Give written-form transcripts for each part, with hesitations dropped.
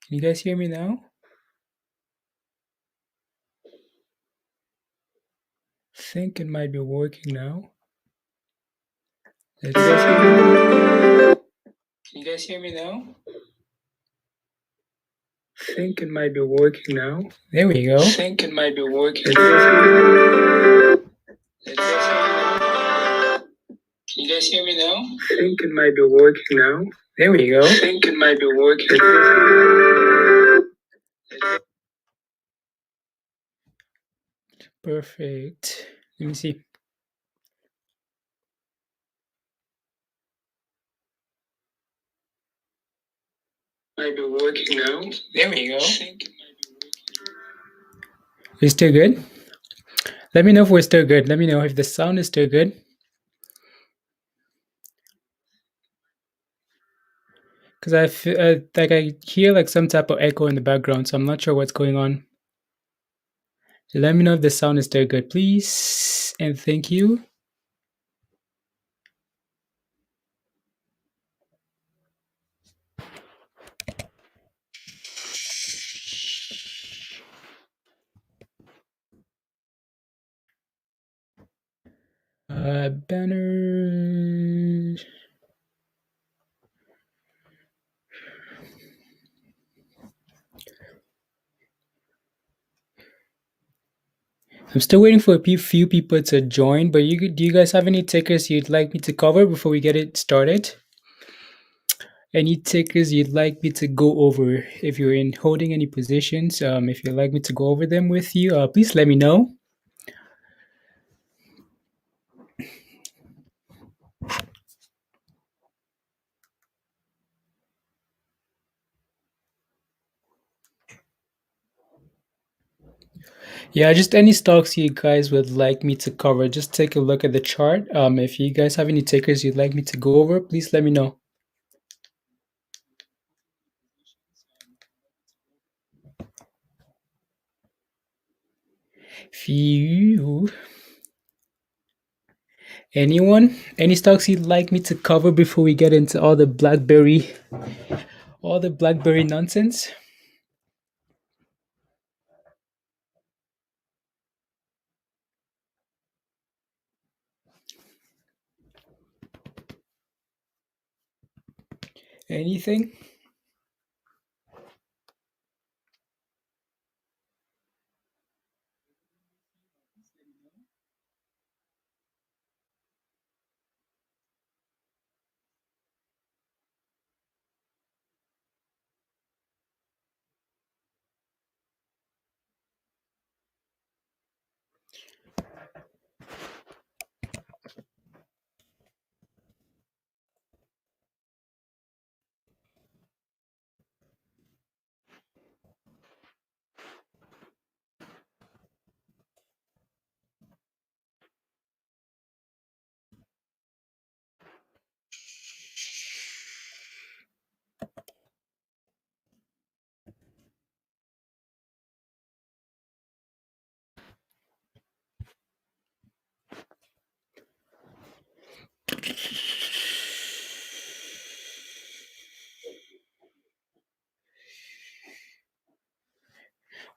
Can you guys hear me now? I think it might be working now. Can you guys hear me now? Can you guys hear me now? I think it might be working now. There we go. I think it might be working. Can you guys hear me now? Can you guys hear me now? I think it might be working now. There we go. I think it might be working. Perfect. Let me see. Might be working now. There we go. It's still good? Let me know if we're still good. Let me know if the sound is still good. Because I feel like I hear like some type of echo in the background, so I'm not sure what's going on. Let me know if the sound is still good, please. And thank you. Banners. I'm still waiting for a few people to join, but do you guys have any tickers you'd like me to cover before we get it started? Any tickers you'd like me to go over? If you're in holding any positions, if you'd like me to go over them with you, please let me know. Yeah, just any stocks you guys would like me to cover. Just take a look at the chart. If you guys have any tickers you'd like me to go over, please let me know. Phew. Anyone? Any stocks you'd like me to cover before we get into all the BlackBerry nonsense? Anything?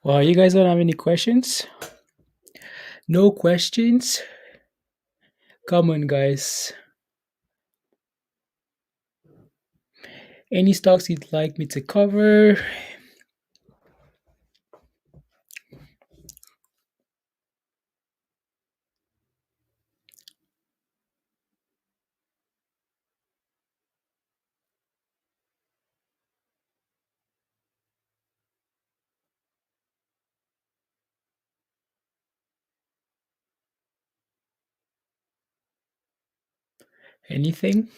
Well, you guys don't have any questions? No questions? Come on, guys. Any stocks you'd like me to cover? Anything?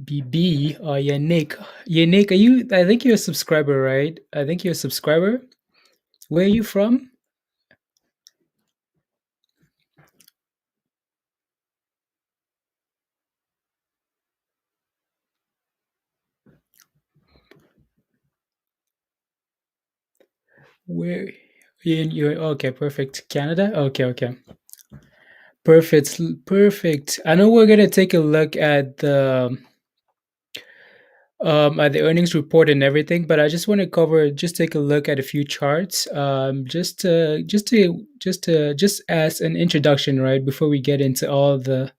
BB, yeah, Nick. Yeah, Nick, are you? I think you're a subscriber, right? I think you're a subscriber. Where are you from? Where? You're okay. Perfect. Canada. Okay, okay. Perfect. Perfect. I know we're gonna take a look at the earnings report and everything, but I just want to just take a look at a few charts, just as an introduction, right? Before we get into all the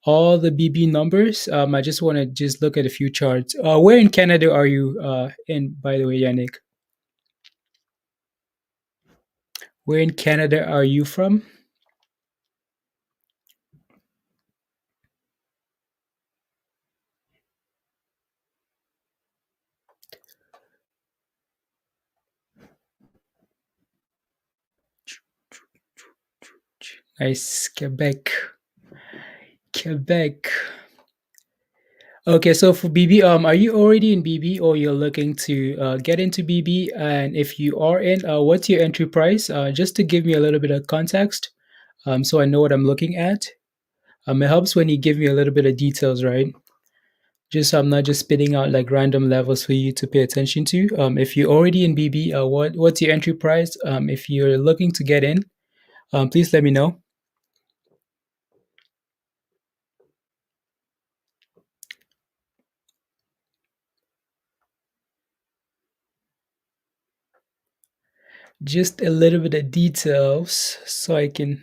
BB numbers, I just want to just look at a few charts. Where in Canada are you? In by the way, Yannick, where in Canada are you from? Nice, Quebec, Quebec. Okay, so for BB, are you already in BB or you're looking to get into BB? And if you are in, what's your entry price? Just to give me a little bit of context, so I know what I'm looking at. It helps when you give me a little bit of details, right? Just so I'm not just spitting out like random levels for you to pay attention to. If you're already in BB, what's your entry price? If you're looking to get in, please let me know. Just a little bit of details so I can.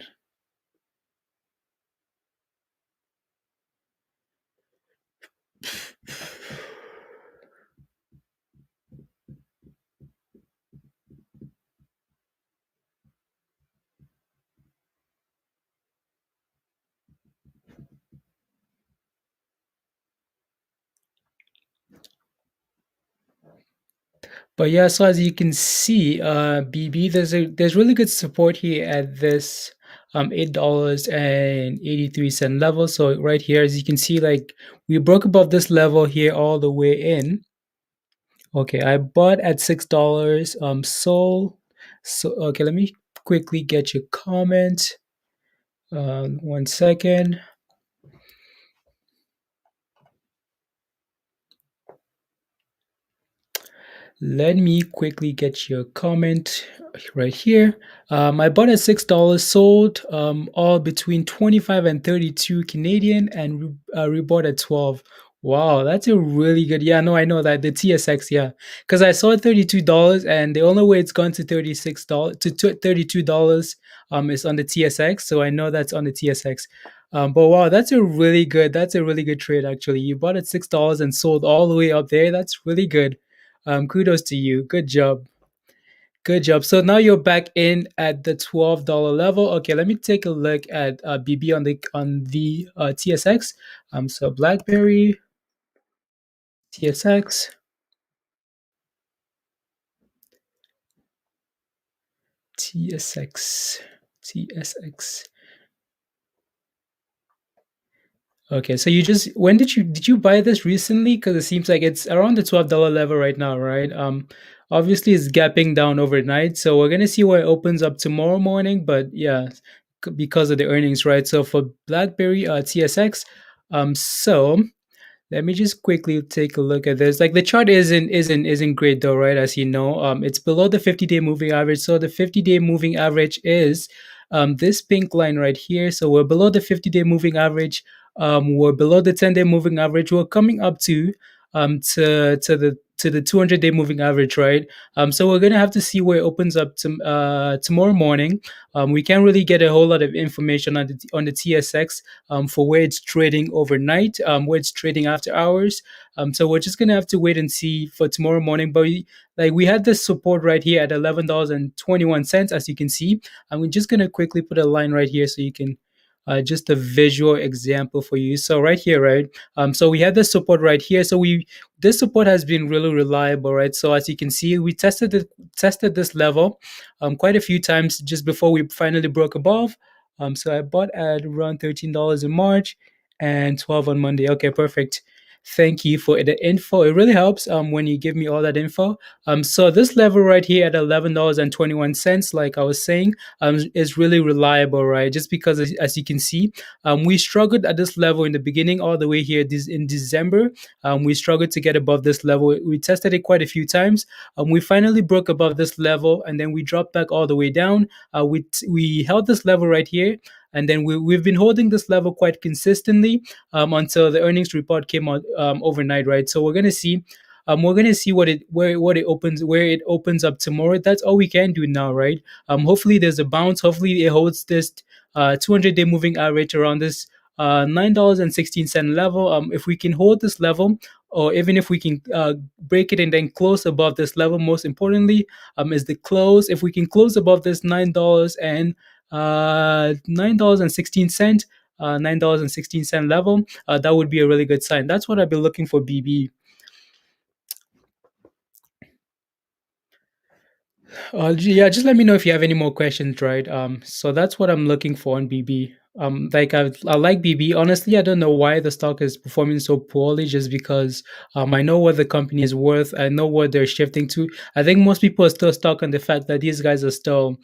But yeah, so as you can see, BB, there's really good support here at this $8.83 level. So right here, as you can see, like we broke above this level here all the way in. Okay, I bought at $6. Sold. So okay, let me quickly get your comment. 1 second. Let me quickly get your comment right here. I bought at $6, sold all between 25 and 32 Canadian, and rebought at 12. Wow, that's a really good. Yeah, no, I know that the TSX. Yeah, because I saw $32, and the only way it's gone to $36 to $32 is on the TSX. So I know that's on the TSX. But wow, that's a really good trade actually. You bought at $6 and sold all the way up there. That's really good. Kudos to you. Good job. Good job. So now you're back in at the $12 level. Okay, let me take a look at BB on the TSX. So BlackBerry TSX TSX TSX. Okay, so when did you buy this recently? Because it seems like it's around the $12 level right now, right? Obviously it's gapping down overnight, so we're gonna see where it opens up tomorrow morning. But yeah, because of the earnings, right? So for BlackBerry TSX, so let me just quickly take a look at this. Like the chart isn't great though, right? As you know, it's below the 50-day moving average. So the 50-day moving average is this pink line right here. So we're below the 50-day moving average. We're below the 10-day moving average. We're coming up to the 200-day moving average, right? So we're gonna have to see where it opens up tomorrow morning. We can't really get a whole lot of information on the TSX for where it's trading overnight, where it's trading after hours. So we're just gonna have to wait and see for tomorrow morning. But we had this support right here at $11.21, as you can see. And we're just gonna quickly put a line right here so you can. Just a visual example for you. So right here, right? So we had this support right here. So this support has been really reliable, right? So as you can see, we tested this level quite a few times just before we finally broke above. So I bought at around $13 in March and 12 on Monday. Okay, perfect. Thank you for the info. It really helps when you give me all that info. So this level right here at $11.21, like I was saying, is really reliable, right? Just because, as you can see, we struggled at this level in the beginning, all the way here this in December. We struggled to get above this level. We tested it quite a few times. We finally broke above this level, and then we dropped back all the way down. We held this level right here, and then we've been holding this level quite consistently until the earnings report came out overnight, right? So we're gonna see where it opens up tomorrow. That's all we can do now, right? Hopefully there's a bounce. Hopefully it holds this 200-day moving average around this $9.16 level. If we can hold this level, or even if we can break it and then close above this level, most importantly, is the close. If we can close above this $9.16 $9.16 level, that would be a really good sign. That's what I've been looking for, BB. Yeah, just let me know if you have any more questions, right? So that's what I'm looking for on BB. Like I like BB. Honestly, I don't know why the stock is performing so poorly. Just because I know what the company is worth. I know what they're shifting to. I think most people are still stuck on the fact that these guys are still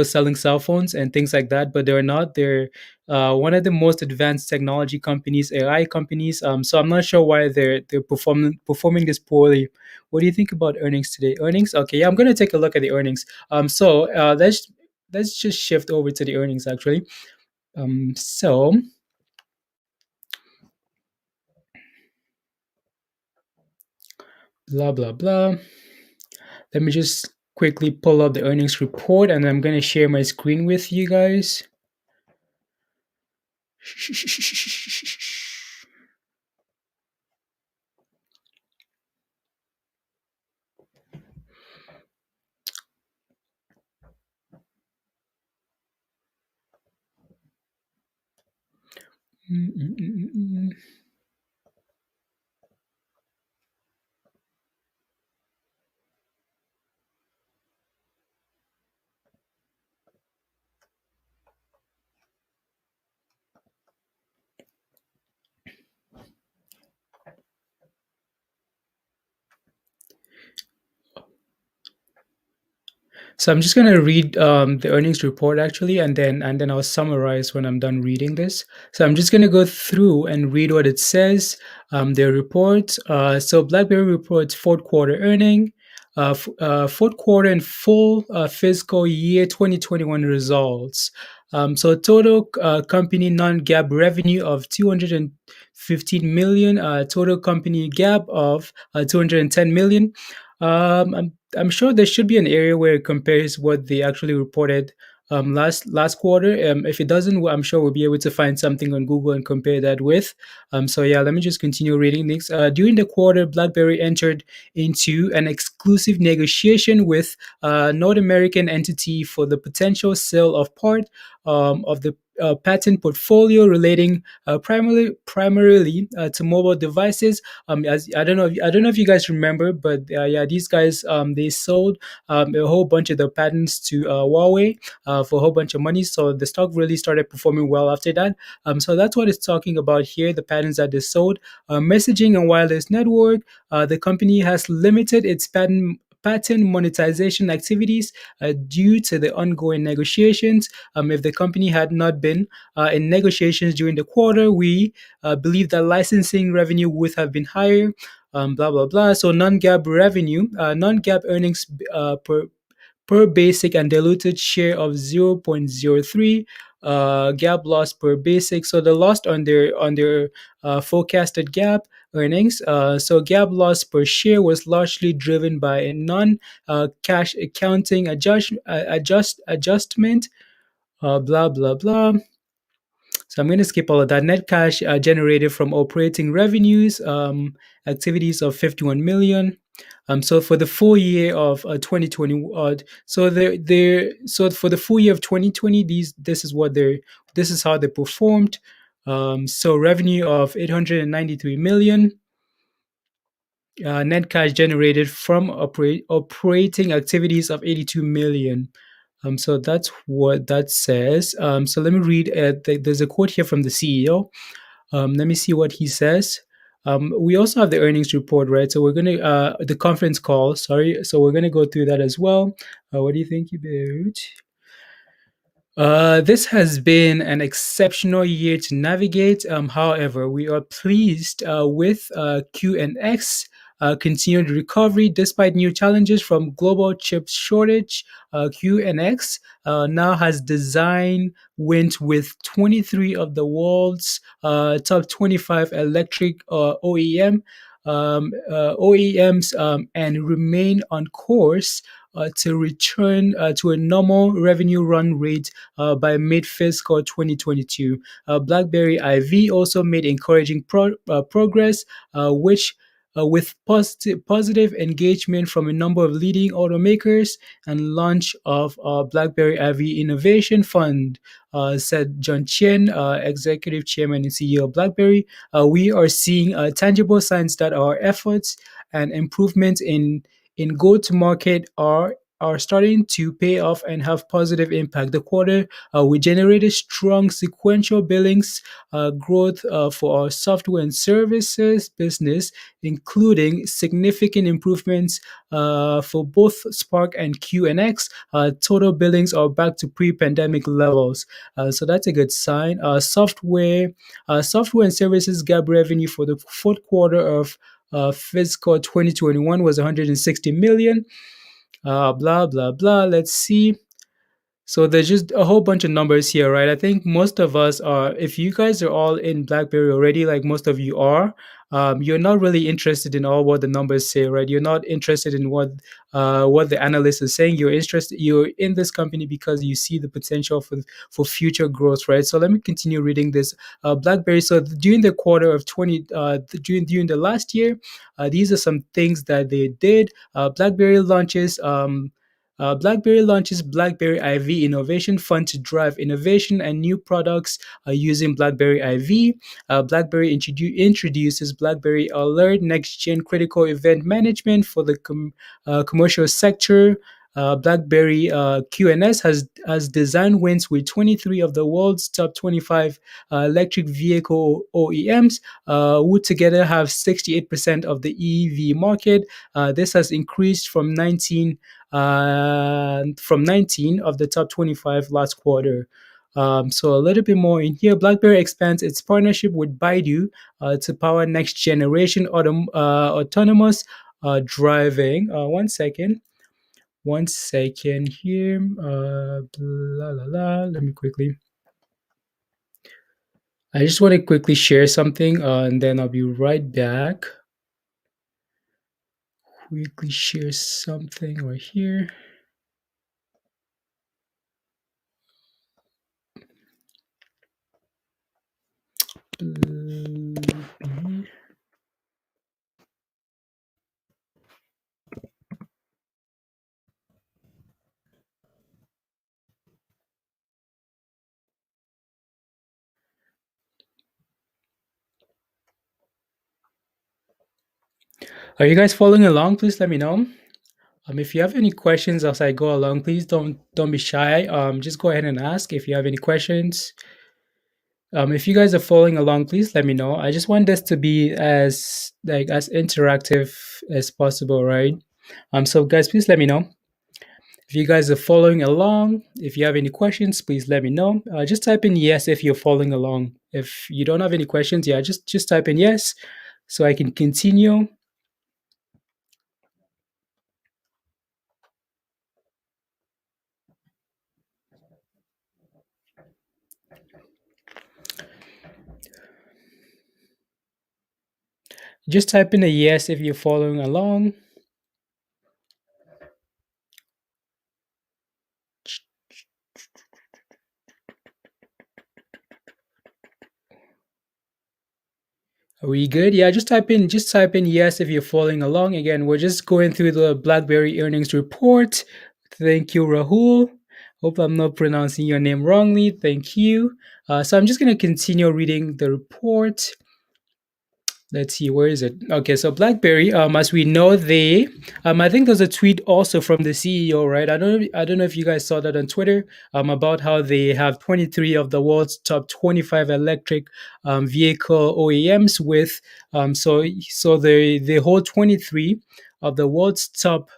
selling cell phones and things like that, but they're not. They're one of the most advanced technology companies, AI companies. So I'm not sure why they're performing this poorly. What do you think about earnings today? Earnings? Okay, yeah, I'm gonna take a look at the earnings. So let's just shift over to the earnings actually. So blah blah blah. Let me just quickly pull up the earnings report, and I'm gonna share my screen with you guys. So I'm just gonna read the earnings report actually, and then I'll summarize when I'm done reading this. So I'm just gonna go through and read what it says. Their report. So BlackBerry reports fourth quarter earning, fourth quarter and full fiscal year 2021 results. So total company non-GAAP revenue of 215 million, total company GAAP of 210 million. I'm sure there should be an area where it compares what they actually reported last quarter. If it doesn't, I'm sure we'll be able to find something on Google and compare that with. So yeah, let me just continue reading this. During the quarter, BlackBerry entered into an exclusive negotiation with a North American entity for the potential sale of part of the patent portfolio relating primarily to mobile devices. As I don't know if you guys remember, but yeah, these guys they sold a whole bunch of the patents to Huawei for a whole bunch of money. So the stock really started performing well after that. So that's what it's talking about here. The patents that they sold, messaging and wireless network. The company has limited its patent monetization activities due to the ongoing negotiations. If the company had not been in negotiations during the quarter, we believe that licensing revenue would have been higher. Blah blah blah. So non-GAAP revenue, non-GAAP earnings per basic and diluted share of 0.03. GAAP loss per basic. So the loss on their forecasted GAAP earnings. So GAAP loss per share was largely driven by a non-cash accounting adjustment. Blah blah blah. So I'm going to skip all of that. Net cash generated from operating revenues, activities of 51 million. So for the full year of 2020, so for the full year of 2020, this is how they performed. So revenue of 893 million. Net cash generated from operating activities of 82 million. So that's what that says. So let me read. There's a quote here from the CEO. Let me see what he says. We also have the earnings report, right? So we're gonna the conference call. Sorry, so we're gonna go through that as well. What do you think about? This has been an exceptional year to navigate. However, we are pleased with QNX continued recovery despite new challenges from global chip shortage. QNX now has design wins with 23 of the world's top 25 electric OEMs and remain on course to return to a normal revenue run rate by mid fiscal 2022. BlackBerry IV also made encouraging progress, which with positive engagement from a number of leading automakers and launch of BlackBerry IV Innovation Fund, said John Chen, Executive Chairman and CEO of BlackBerry. We are seeing tangible signs that our efforts and improvements in go-to-market are starting to pay off and have positive impact. The quarter we generated strong sequential billings growth for our software and services business, including significant improvements for both Spark and QNX. Total billings are back to pre-pandemic levels, so that's a good sign. Software and services gap revenue for the fourth quarter of fiscal 2021 was 160 million. Blah blah blah. Let's see. So there's just a whole bunch of numbers here, right? I think most of us are, if you guys are all in BlackBerry already, like most of you are, you're not really interested in all what the numbers say, right? You're not interested in what the analyst is saying. You're in this company because you see the potential for future growth, right? So let me continue reading this. BlackBerry. So during the quarter of 20, during the last year, these are some things that they did. BlackBerry launches BlackBerry IV Innovation Fund to drive innovation and new products using BlackBerry IV. BlackBerry introduces BlackBerry Alert Next Gen Critical Event Management for the commercial sector. BlackBerry QNS has design wins with 23 of the world's top 25 electric vehicle OEMs, who together have 68% of the EV market. This has increased from 19 of the top 25 last quarter. So a little bit more in here. BlackBerry expands its partnership with Baidu to power next generation autonomous driving. One second here. Blah, blah, blah. Let me quickly. I just want to quickly share something and then I'll be right back. Quickly share something right here. Are you guys following along? Please let me know. If you have any questions as I go along, please don't be shy. Just go ahead and ask if you have any questions. If you guys are following along, please let me know. I just want this to be as interactive as possible, right? So guys, please let me know if you guys are following along. If you have any questions, please let me know. Just type in yes if you're following along. If you don't have any questions, yeah, just type in yes so I can continue. Just type in a yes if you're following along. Are we good? Yeah, just type in yes if you're following along. Again, we're just going through the BlackBerry earnings report. Thank you, Rahul. Hope I'm not pronouncing your name wrongly. Thank you. So I'm just going to continue reading the report. Let's see, where is it? Okay, so BlackBerry, as we know, they, I think there's a tweet also from the CEO, right? I don't know if you guys saw that on Twitter, about how they have 23 of the world's top 25 electric vehicle OEMs with, so they hold 23 of the world's top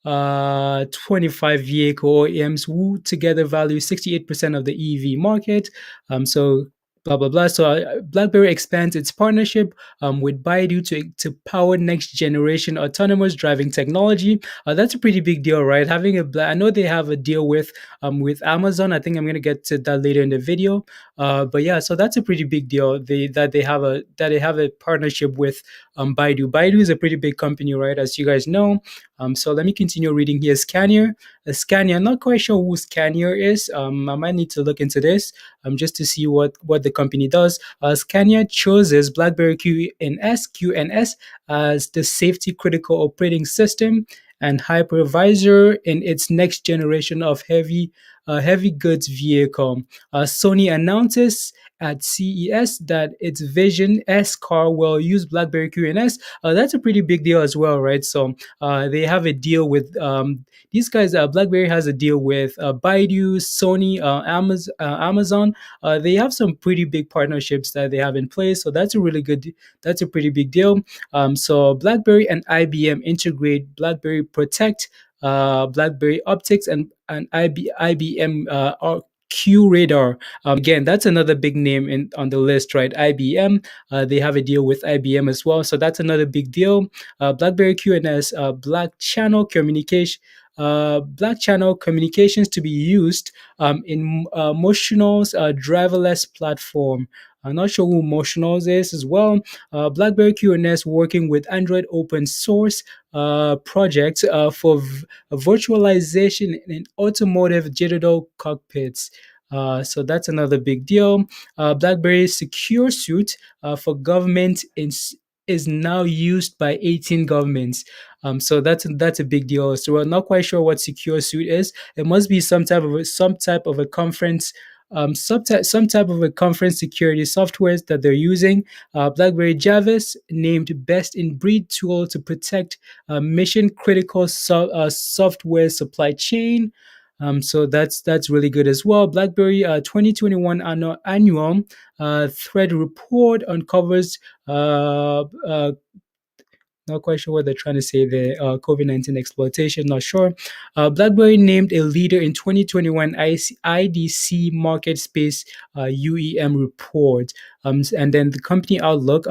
25 vehicle OEMs who together value 68% of the EV market. So blah blah blah. So BlackBerry expands its partnership with Baidu to power next generation autonomous driving technology. That's a pretty big deal, right? Having I know they have a deal with Amazon. I think I'm gonna get to that later in the video. But yeah, so that's a pretty big deal. That they have a partnership with Baidu. Baidu is a pretty big company, right? As you guys know. So let me continue reading here. Scania, Scania. I'm not quite sure who Scania is. I might need to look into this just to see what the company does. Scania chooses BlackBerry QNS as the safety critical operating system and hypervisor in its next generation of heavy goods vehicle. Sony announces at CES that its Vision S car will use BlackBerry QNS. That's a pretty big deal as well, right? So they have a deal with these guys. BlackBerry has a deal with Baidu, Sony, Amazon. They have some pretty big partnerships that they have in place. So that's a really good. That's a pretty big deal. So BlackBerry and IBM integrate BlackBerry Protect, BlackBerry Optics, and IBM Q Radar. Again, that's another big name on the list, right? IBM. They have a deal with IBM as well, so that's another big deal. BlackBerry QNS, Black channel communications to be used in Motional's driverless platform. I'm not sure who Motionals is as well. BlackBerry QNS working with Android open source projects for virtualization in automotive digital cockpits. So that's another big deal. BlackBerry Secure Suite for government is now used by 18 governments. So that's a big deal. So we're not quite sure what Secure Suite is. It must be some type of a conference. Some type of a conference security software that they're using. BlackBerry Jarvis named best in breed tool to protect mission critical software supply chain. So that's really good as well. BlackBerry 2021 annual thread report uncovers not quite sure what they're trying to say there. COVID-19 exploitation, not sure. BlackBerry named a leader in 2021 IDC Market Space UEM report. And then the company outlook.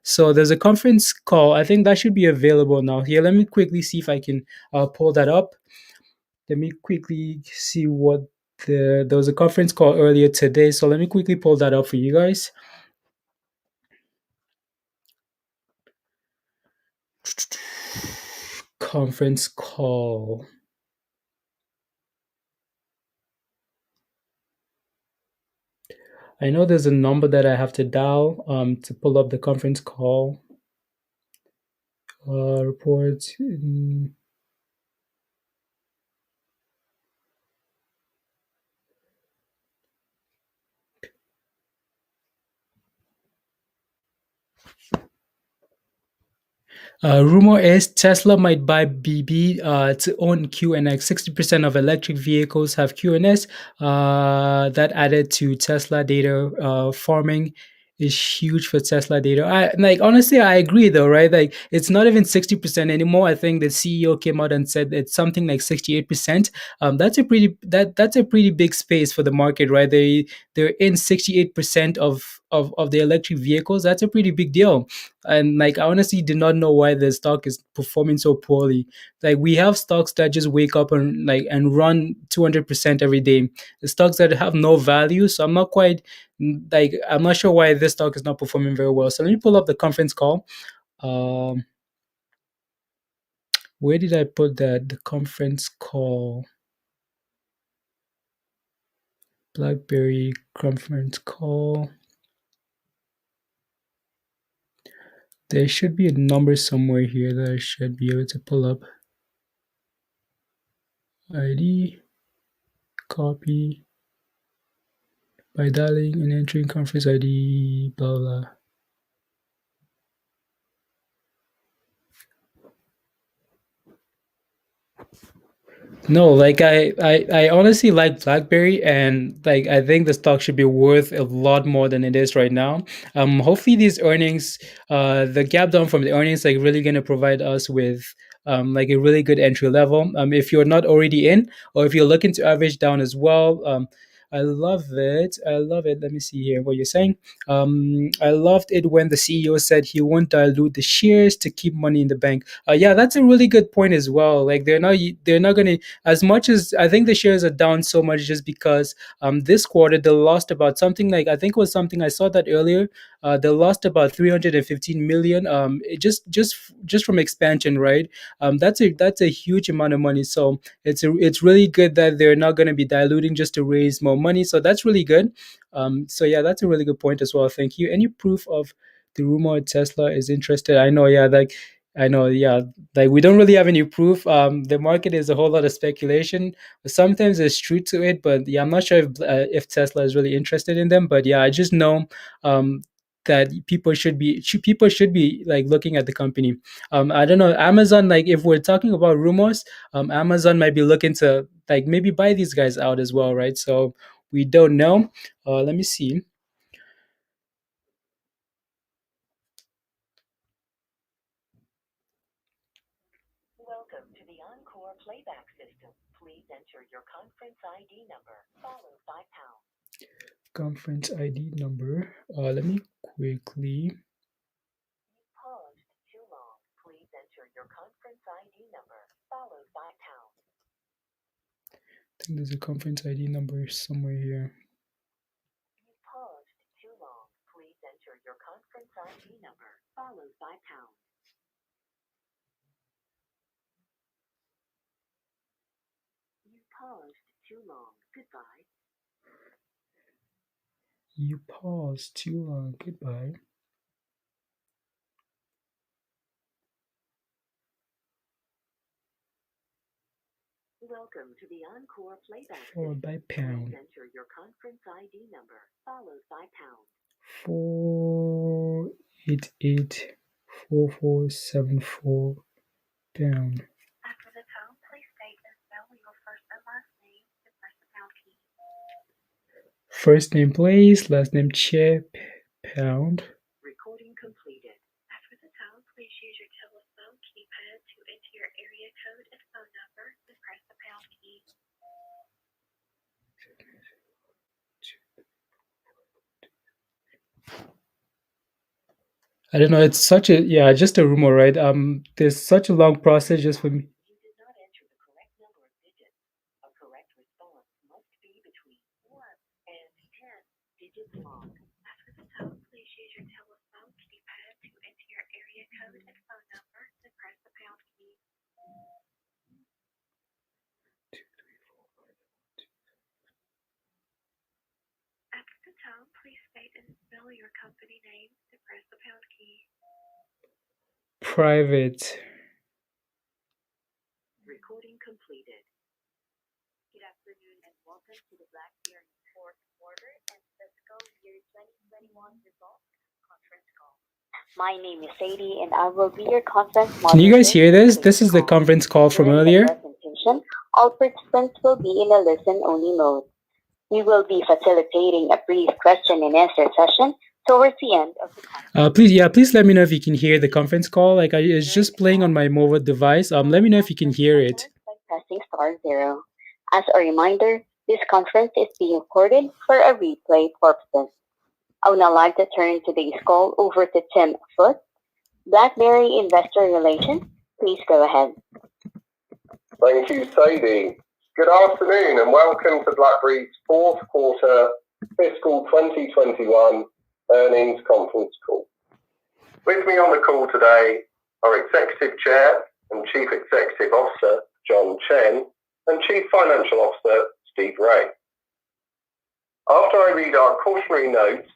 So there's a conference call. I think that should be available now. Here, let me quickly see if I can pull that up. Let me quickly see what there was a conference call earlier today. So let me quickly pull that up for you guys. Conference call. I know there's a number that I have to dial to pull up the conference call reports. Rumor is Tesla might buy BB to own QNX. 60% of electric vehicles have QNS. That added to Tesla data farming is huge for Tesla data. Honestly, I agree though, right? Like it's not even 60% anymore. I think the CEO came out and said it's something like 68%. That's a pretty big space for the market, right? They're in 68% of the electric vehicles. That's a pretty big deal. And like I honestly did not know why the stock is performing so poorly. Like we have stocks that just wake up and run 200% every day. The stocks that have no value. So I'm not sure why this stock is not performing very well. So let me pull up the conference call. Um, where did I put that? The conference call. BlackBerry conference call. There should be a number somewhere here that I should be able to pull up. ID, copy, by dialing and entering conference ID, blah, blah. No, like I honestly like BlackBerry, and like I think the stock should be worth a lot more than it is right now. Hopefully these earnings, the gap down from the earnings, like really gonna provide us with like a really good entry level. If you're not already in, or if you're looking to average down as well. I love it. I love it. Let me see here what you're saying. I loved it when the CEO said he won't dilute the shares to keep money in the bank. Yeah, that's a really good point as well. Like they're not going to, as much as I think the shares are down so much just because this quarter they lost about something, like I think it was something I saw that earlier. They lost about 315 million. Just from expansion, right? That's a huge amount of money. So it's really good that they're not going to be diluting just to raise more money. So that's really good. So yeah, that's a really good point as well. Thank you. Any proof of the rumor Tesla is interested? I know, yeah, like I know, yeah, like we don't really have any proof. The market is a whole lot of speculation. Sometimes there's truth to it, but yeah, I'm not sure if Tesla is really interested in them. But yeah, I just know that people should be like looking at the company. I don't know, Amazon. Like if we're talking about rumors, Amazon might be looking to like maybe buy these guys out as well, right? So we don't know. Let me see. Welcome to the Encore playback system. Please enter your conference ID number followed by pound. Conference ID number. Let me quickly. You paused too long. Please enter your conference ID number followed by pound. I think there's a conference ID number somewhere here. You paused too long. Please enter your conference ID number followed by pound. You paused too long. Goodbye. You paused too long. Goodbye. Welcome to the Encore playback Followed by pound. Please enter your conference ID number followed by pound. 4884474 pound. After the tone, please state and spell your first and last name and press the pound key. First name please, last name Chip, pound. Recording completed. After the tone, please use your telephone keypad to enter your area code and phone number and press the pound key. I don't know. It's such a just a rumor, right? There's such a long process just for me. You did not enter the correct number of digits. A correct response must be between 1 and 10 digits long. After the tone, please use your telephone keypad to enter your area code and phone number and press the pound key. After the tone, please state and spell your company name and press the pound key. Private. Recording completed. Good afternoon and welcome to the BlackBerry fourth quarter and fiscal year 2021 results conference call. My name is Sadie and I will be your conference moderator. Can you guys hear this? This is the conference call from earlier. During the presentation, all participants will be in a listen-only mode. We will be facilitating a brief question and answer session towards the end of the conference. Please let me know if you can hear the conference call. Like it's just playing on my mobile device. Let me know if you can hear it. By pressing *0. As a reminder, this conference is being recorded for a replay purposes. I would now like to turn today's call over to Tim Foote, BlackBerry Investor Relations. Please go ahead. Thank you, Sadie. Good afternoon and welcome to BlackBerry's fourth quarter fiscal 2021 earnings conference call. With me on the call today are Executive Chair and Chief Executive Officer John Chen and Chief Financial Officer Steve Ray. After I read our cautionary notes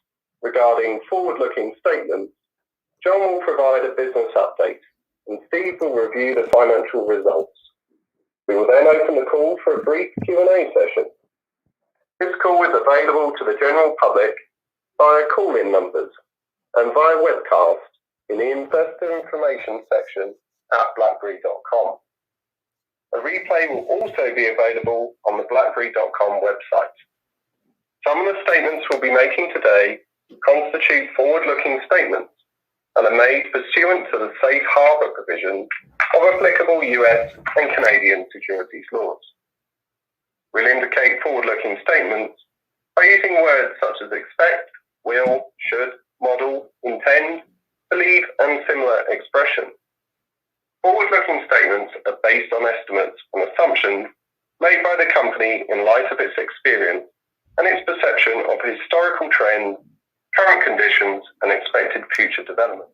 regarding forward-looking statements, John will provide a business update and Steve will review the financial results. We will then open the call for a brief Q&A session. This call is available to the general public via call-in numbers and via webcast in the investor information section at blackberry.com. A replay will also be available on the BlackBerry.com website. Some of the statements we'll be making today constitute forward-looking statements and are made pursuant to the safe harbor provisions of applicable US and Canadian securities laws. We'll indicate forward-looking statements by using words such as expect, will, should, model, intend, believe, and similar expressions. Forward-looking statements are based on estimates and assumptions made by the company in light of its experience and its perception of historical trends, current conditions, and expected future development.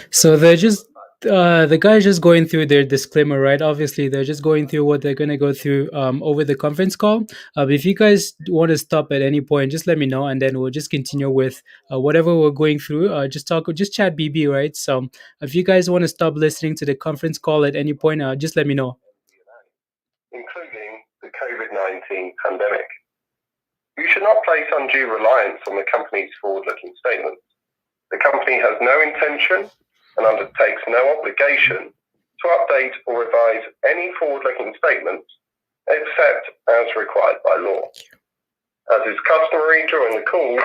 So they're just the guy's just going through their disclaimer, right? Obviously, they're just going through what they're going to go through over the conference call. If you guys want to stop at any point, just let me know, and then we'll just continue with whatever we're going through. Just chat BB, right? So if you guys want to stop listening to the conference call at any point, just let me know. Including the COVID-19 pandemic. You should not place undue reliance on the company's forward-looking statements. The company has no intention and undertakes no obligation to update or revise any forward-looking statements except as required by law. As is customary during the call,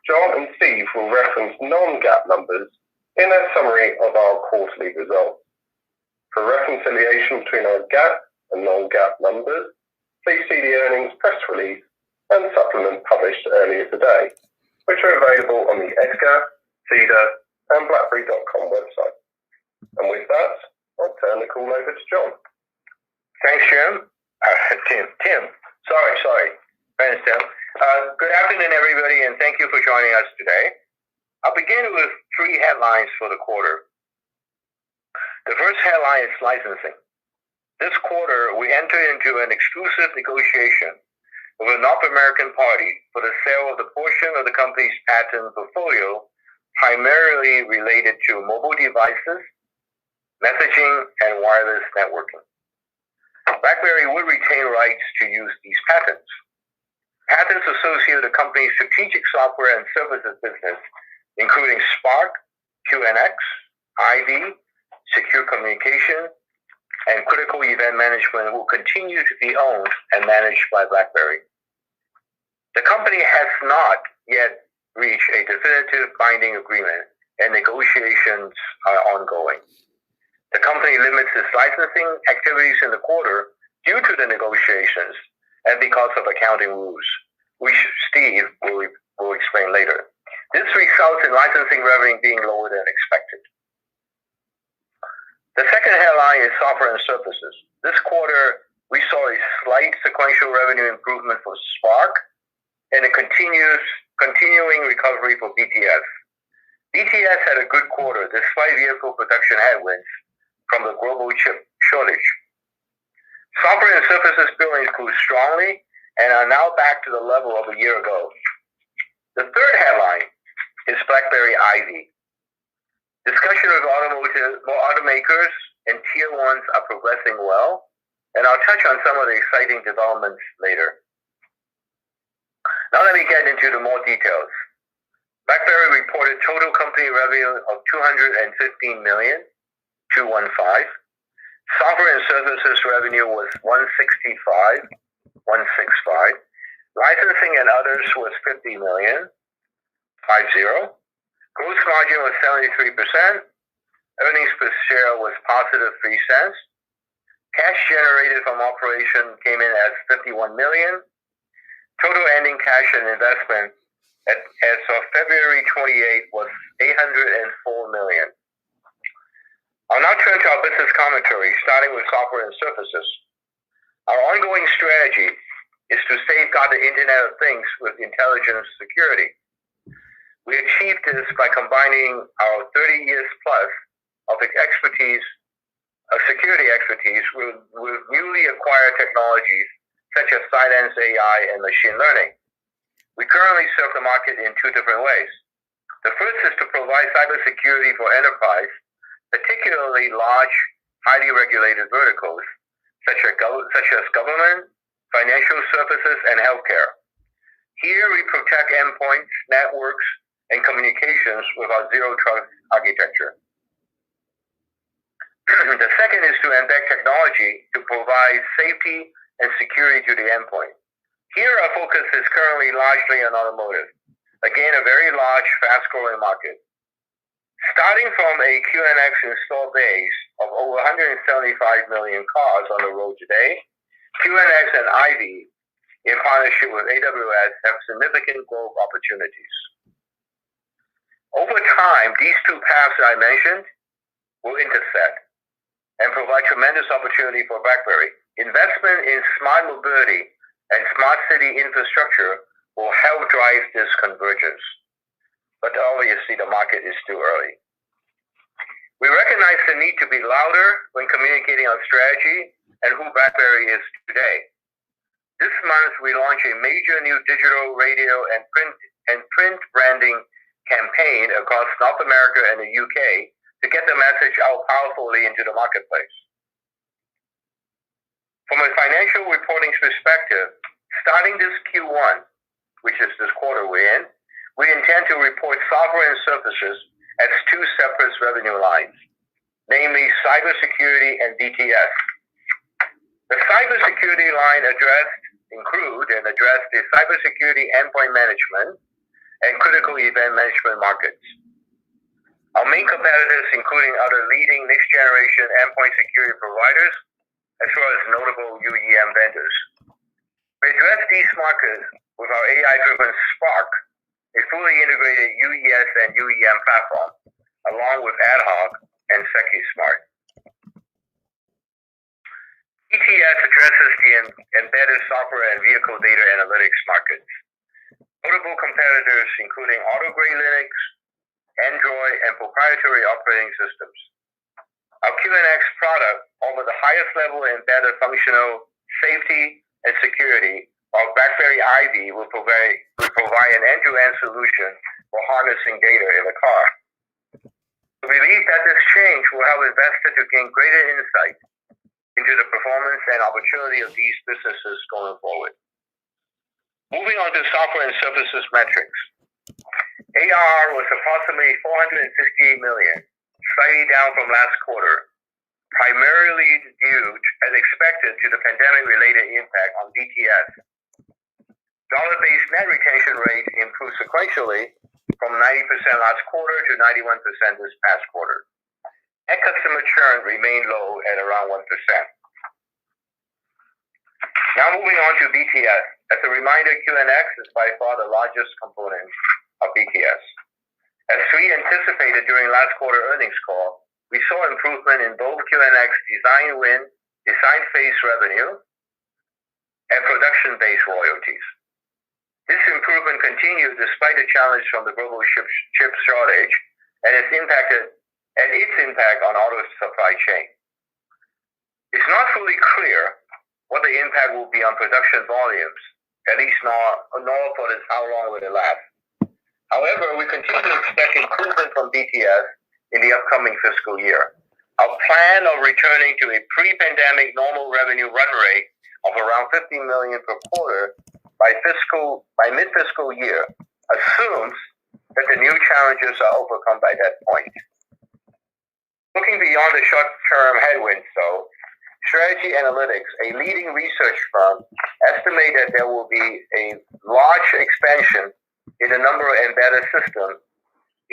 John and Steve will reference non-GAAP numbers in their summary of our quarterly results. For reconciliation between our GAAP and non-GAAP numbers, please see the earnings press release and supplement published earlier today, which are available on the EDGAR, CEDAR, and BlackBerry.com website. And with that, I'll turn the call over to John. Thanks, Jim. Tim. Sorry. Thanks, Tim. Good afternoon, everybody, and thank you for joining us today. I'll begin with three headlines for the quarter. The first headline is licensing. This quarter, we entered into an exclusive negotiation with a North American party for the sale of the portion of the company's patent portfolio primarily related to mobile devices, messaging, and wireless networking. BlackBerry would retain rights to use these patents. Patents associated with the company's strategic software and services business, including Spark, QNX, IV, secure communication, and critical event management, will continue to be owned and managed by BlackBerry. The company has not yet reached a definitive binding agreement, and negotiations are ongoing. The company limits its licensing activities in the quarter due to the negotiations and because of accounting rules, which Steve will explain later. This results in licensing revenue being lower than expected. The second headline is software and services. This quarter, we saw a slight sequential revenue improvement for Spark and a continuing recovery for BTS. BTS had a good quarter despite vehicle production headwinds from the global chip shortage. Software and services billings grew strongly and are now back to the level of a year ago. The third headline is BlackBerry IV. Discussion with automakers and tier ones are progressing well, and I'll touch on some of the exciting developments later. Now let me get into the more details. BlackBerry reported total company revenue of $215 million, 215. Software and services revenue was $165. Licensing and others was $50 million, 50. Gross margin was 73%. Earnings per share was positive 3 cents. Cash generated from operation came in at $51 million. Total ending cash and investment as of February 28 was $804 million. I'll now turn to our business commentary, starting with software and services. Our ongoing strategy is to safeguard the Internet of Things with intelligence security. We achieved this by combining our 30 years plus of security expertise with newly acquired technologies such as Cylance AI and machine learning. We currently serve the market in two different ways. The first is to provide cybersecurity for enterprise, particularly large, highly regulated verticals such as government, financial services, and healthcare. Here we protect endpoints, networks, and communications with our zero trust architecture. The second is to embed technology to provide safety and security to the endpoint. Here, our focus is currently largely on automotive. Again, a very large, fast-growing market. Starting from a QNX install base of over 175 million cars on the road today, QNX and Ivy, in partnership with AWS, have significant growth opportunities. Over time, these two paths that I mentioned will intersect and provide tremendous opportunity for BlackBerry. Investment in smart mobility and smart city infrastructure will help drive this convergence. But obviously, the market is still early. We recognize the need to be louder when communicating on strategy and who BlackBerry is today. This month, we launch a major new digital, radio, and print branding campaign across North America and the UK to get the message out powerfully into the marketplace. From a financial reporting perspective, starting this Q1, which is this quarter we're in, we intend to report software and services as two separate revenue lines, namely cybersecurity and BTS. The cybersecurity line include the cybersecurity endpoint management and critical event management markets. Our main competitors, including other leading next-generation endpoint security providers, as well as notable Uem vendors. We address these markets with our AI-driven Spark, a fully integrated UES and UEM platform, along with AtHoc and SecuSmart. BTS addresses the embedded software and vehicle data analytics markets. Notable competitors including auto-grade Linux, Android, and proprietary operating systems. Our QNX product offers the highest level of embedded functional safety and security, while BlackBerry Ivy will provide an end-to-end solution for harnessing data in the car. We believe that this change will help investors to gain greater insight into the performance and opportunity of these businesses going forward. Moving on to software and services metrics. ARR was approximately $468 million, slightly down from last quarter, primarily due, as expected, to the pandemic-related impact on BTS. Dollar-based net retention rate improved sequentially from 90% last quarter to 91% this past quarter. Net customer churn remained low at around 1%. Now moving on to BTS. As a reminder, QNX is by far the largest component of BTS. As we anticipated during last quarter earnings call, we saw improvement in both QNX design phase revenue and production-based royalties. This improvement continued despite the challenge from the global chip shortage and its impact on auto supply chain. It's not fully clear what the impact will be on production volumes, at least nor for this how long will it last. However, we continue to expect improvement from BTS in the upcoming fiscal year. Our plan of returning to a pre-pandemic normal revenue run rate of around $50 million per quarter by mid-fiscal year assumes that the new challenges are overcome by that point. Looking beyond the short-term headwinds, though, Strategy Analytics, a leading research firm, estimate that there will be a large expansion in the number of embedded systems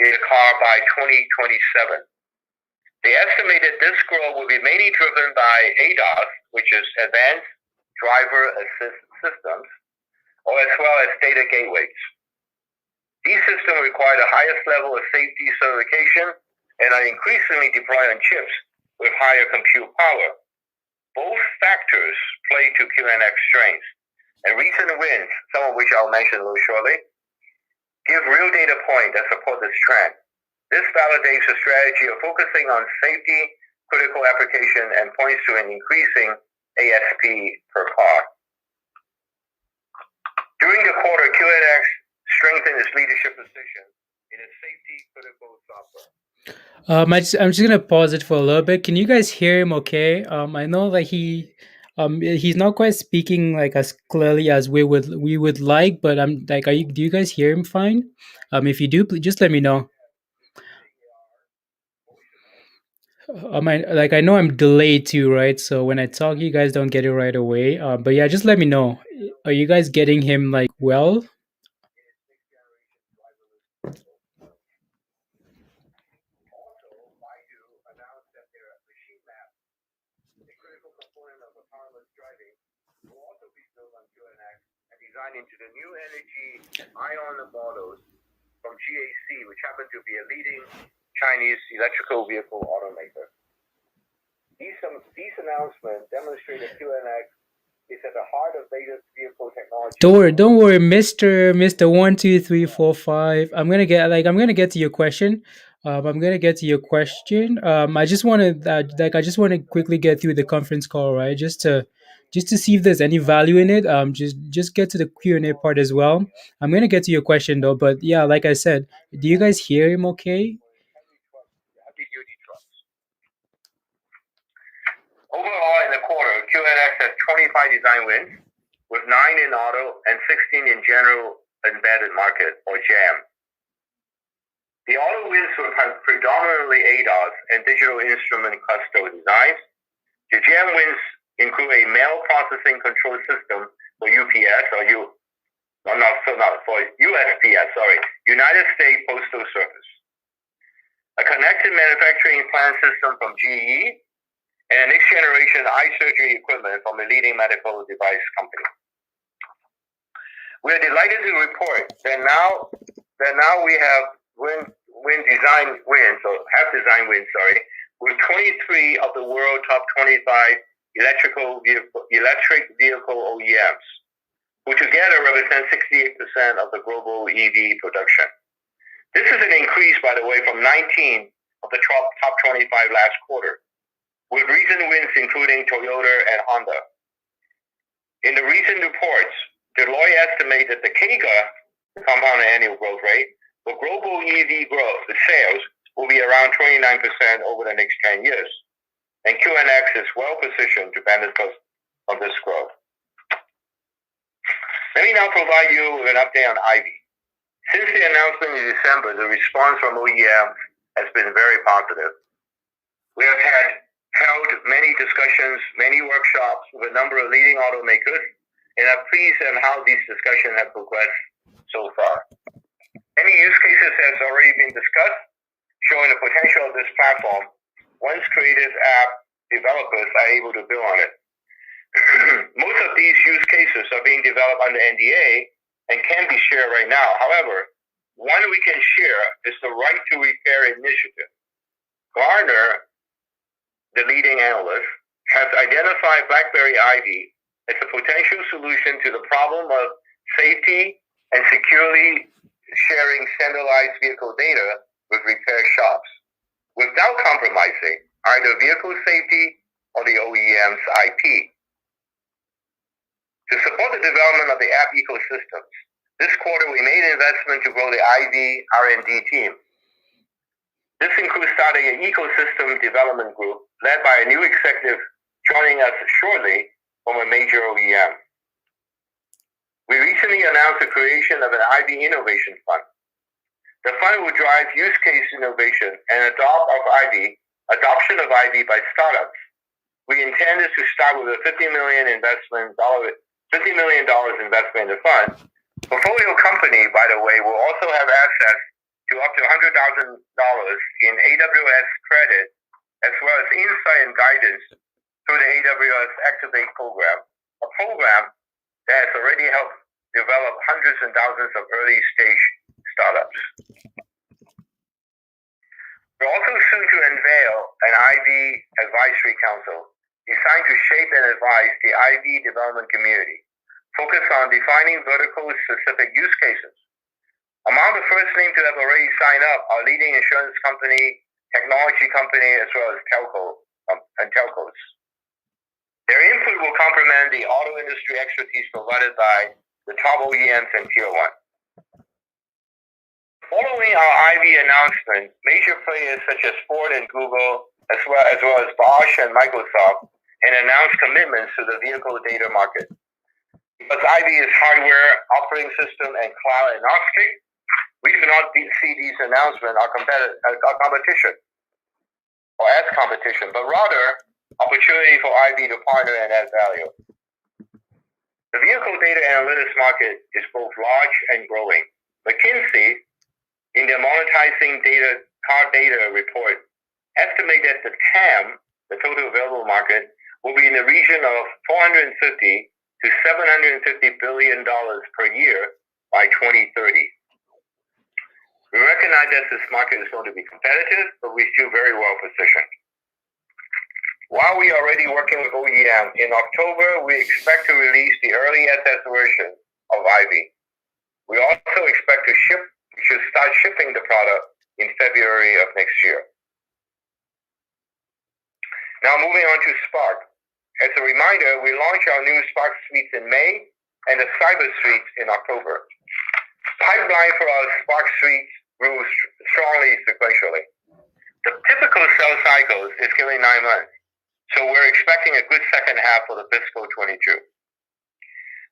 in a car by 2027. They estimated this growth will be mainly driven by ADAS, which is Advanced Driver Assist Systems, or as well as data gateways. These systems require the highest level of safety certification and are increasingly deployed on chips with higher compute power. Both factors play to QNX strengths, and recent wins, some of which I'll mention a little shortly, give real data points that support this trend. This validates the strategy of focusing on safety, critical application, and points to an increasing ASP per car. During the quarter, QNX strengthened its leadership position in its safety critical software. I'm just gonna pause it for a little bit. Can you guys hear him okay? I know that he's not quite speaking like as clearly as we would like, but I'm like, do you guys hear him fine? If you do, please just let me know. I know I'm delayed too, right? So when I talk, you guys don't get it right away. But yeah, just let me know. Are you guys getting him like well? Also, Baidu announced that their machine map, a critical component of autonomous driving, will also be built on QNX and designed into the new energy ion models from GAC, which happen to be a leading Chinese electrical vehicle automaker. These announcements demonstrate that QNX is at the heart of latest vehicle technology. Don't worry, Mister 1, 2, 3, 4, 5. I'm gonna get to your question. I'm gonna get to your question. I just want to I just want to quickly get through the conference call, right? Just to see if there's any value in it. Just get to the Q&A part as well. I'm gonna get to your question though, but yeah, like I said, do you guys hear him okay? Heavy-duty trucks. Overall, in the quarter, QNX has 25 design wins, with 9 in auto and 16 in general embedded market, or JAM. The auto wins were predominantly ADAS and digital instrument cluster designs. The JAM wins include a mail processing control system for UPS for USPS, United States Postal Service, a connected manufacturing plan system from GE, and next generation eye surgery equipment from a leading medical device company. We are delighted to report that now we have design wins, with 23 of the world top 25 electric vehicle OEMs, who together represent 68% of the global EV production. This is an increase, by the way, from 19 of the top 25 last quarter, with recent wins including Toyota and Honda. In the recent reports, Deloitte estimated the CAGR, compound annual growth rate, for global EV growth, the sales, will be around 29% over the next 10 years. And QNX is well positioned to benefit from this growth. Let me now provide you with an update on IVY. Since the announcement in December, the response from OEM has been very positive. We have held many discussions, many workshops with a number of leading automakers, and are pleased on how these discussions have progressed so far. Many use cases have already been discussed, showing the potential of this platform once creative app developers are able to build on it. Most of these use cases are being developed under NDA and can be shared right now. However, one we can share is the Right to Repair initiative. Gartner, the leading analyst, has identified BlackBerry IVY as a potential solution to the problem of safety and securely sharing standardized vehicle data with repair shops without compromising either vehicle safety or the OEM's IP. To support the development of the app ecosystems, this quarter we made an investment to grow the IVY R&D team. This includes starting an ecosystem development group led by a new executive joining us shortly from a major OEM. We recently announced the creation of an IVY Innovation Fund. The fund will drive use case innovation and adoption of IVY by startups. We intended to start with a $50 million investment in the fund. Portfolio company, by the way, will also have access to up to $100,000 in AWS credit, as well as insight and guidance through the AWS Activate program, a program that has already helped develop hundreds and thousands of early-stage startups. We're also soon to unveil an IVY Advisory Council designed to shape and advise the IVY development community, focused on defining vertical-specific use cases. Among the first names to have already signed up are leading insurance company, technology company, as well as telcos. Their input will complement the auto industry expertise provided by the top OEMs and Tier 1. Following our IVY announcement, major players such as Ford and Google, as well as Bosch and Microsoft, and announced commitments to the vehicle data market. Because IVY is hardware, operating system, and cloud agnostic, we do not see these announcements our competition. or as competition, but rather opportunity for IB to partner and add value. The vehicle data analytics market is both large and growing. McKinsey, in their monetizing car data report, estimate that the TAM, the total available market, will be in the region of $450 to $750 billion per year by 2030. We recognize that this market is going to be competitive, but we feel very well positioned. While we are already working with OEM, in October, we expect to release the early access version of IB. We also expect to start shipping the product in February of next year. Now moving on to Spark. As a reminder, we launched our new Spark Suites in May and the Cyber Suites in October. Pipeline for our Spark Suites grew strongly sequentially. The typical sales cycle is given 9 months, so we're expecting a good second half for the fiscal 22.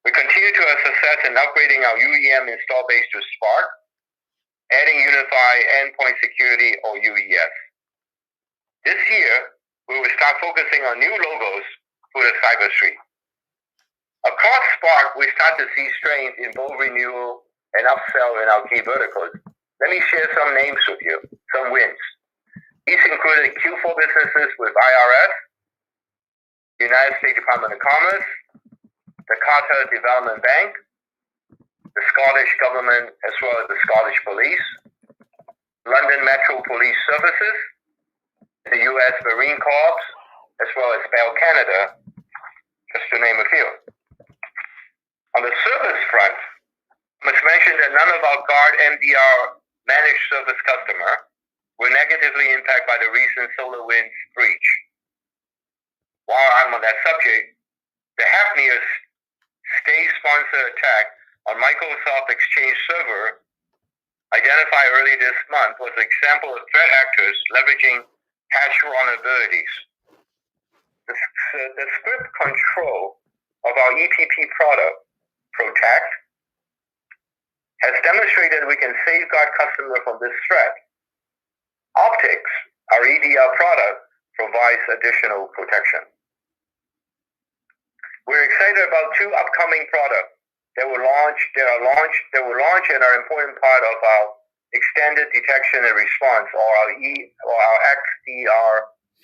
We continue to have success in upgrading our UEM install base to Spark, adding Unified Endpoint Security or UES. This year, we will start focusing on new logos for the Cyber Suite. Across Spark, we start to see strength in both renewal and upsell in our key verticals. Let me share some names with you, some wins. These included Q4 businesses with IRS, United States Department of Commerce, the Qatar Development Bank, the Scottish Government, as well as the Scottish Police, London Metro Police Services, the U.S. Marine Corps, as well as Bell Canada, just to name a few. On the service front, I must mention that none of our Guard MDR managed service customer were negatively impacted by the recent SolarWinds breach. While I'm on that subject, the Hafnia state-sponsored attack on Microsoft Exchange Server identified early this month was an example of threat actors leveraging patch vulnerabilities. The script control of our EPP product, Protect, has demonstrated we can safeguard customers from this threat. Optics, our EDR product, provides additional protection. We're excited about 2 upcoming products that will launch and are an important part of our extended detection and response, or our XDR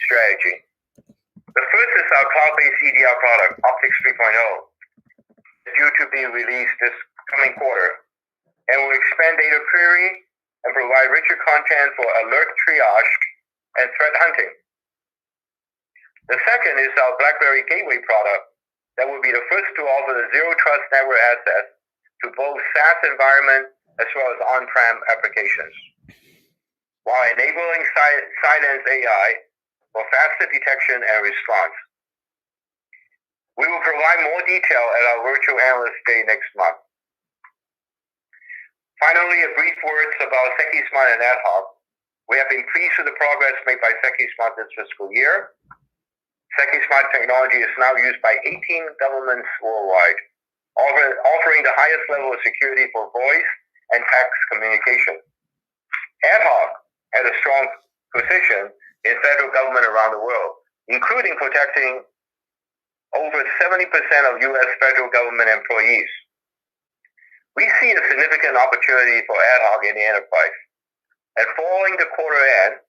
strategy. The first is our cloud-based EDR product, Optics 3.0, due to be released this coming quarter, and will expand data query and provide richer content for alert triage and threat hunting. The second is our BlackBerry Gateway product that will be the first to offer the Zero Trust network access to both SaaS environments as well as on-prem applications, while enabling Silence AI for faster detection and response. We will provide more detail at our virtual analyst day next month. Finally, a brief words about SecuSmart and AtHoc. We have been pleased with the progress made by SecuSmart this fiscal year. SecuSmart technology is now used by 18 governments worldwide, offering the highest level of security for voice and text communication. AtHoc had a strong position in federal government around the world, including protecting over 70% of U.S. federal government employees. We see a significant opportunity for AtHoc in the enterprise. And following the quarter end,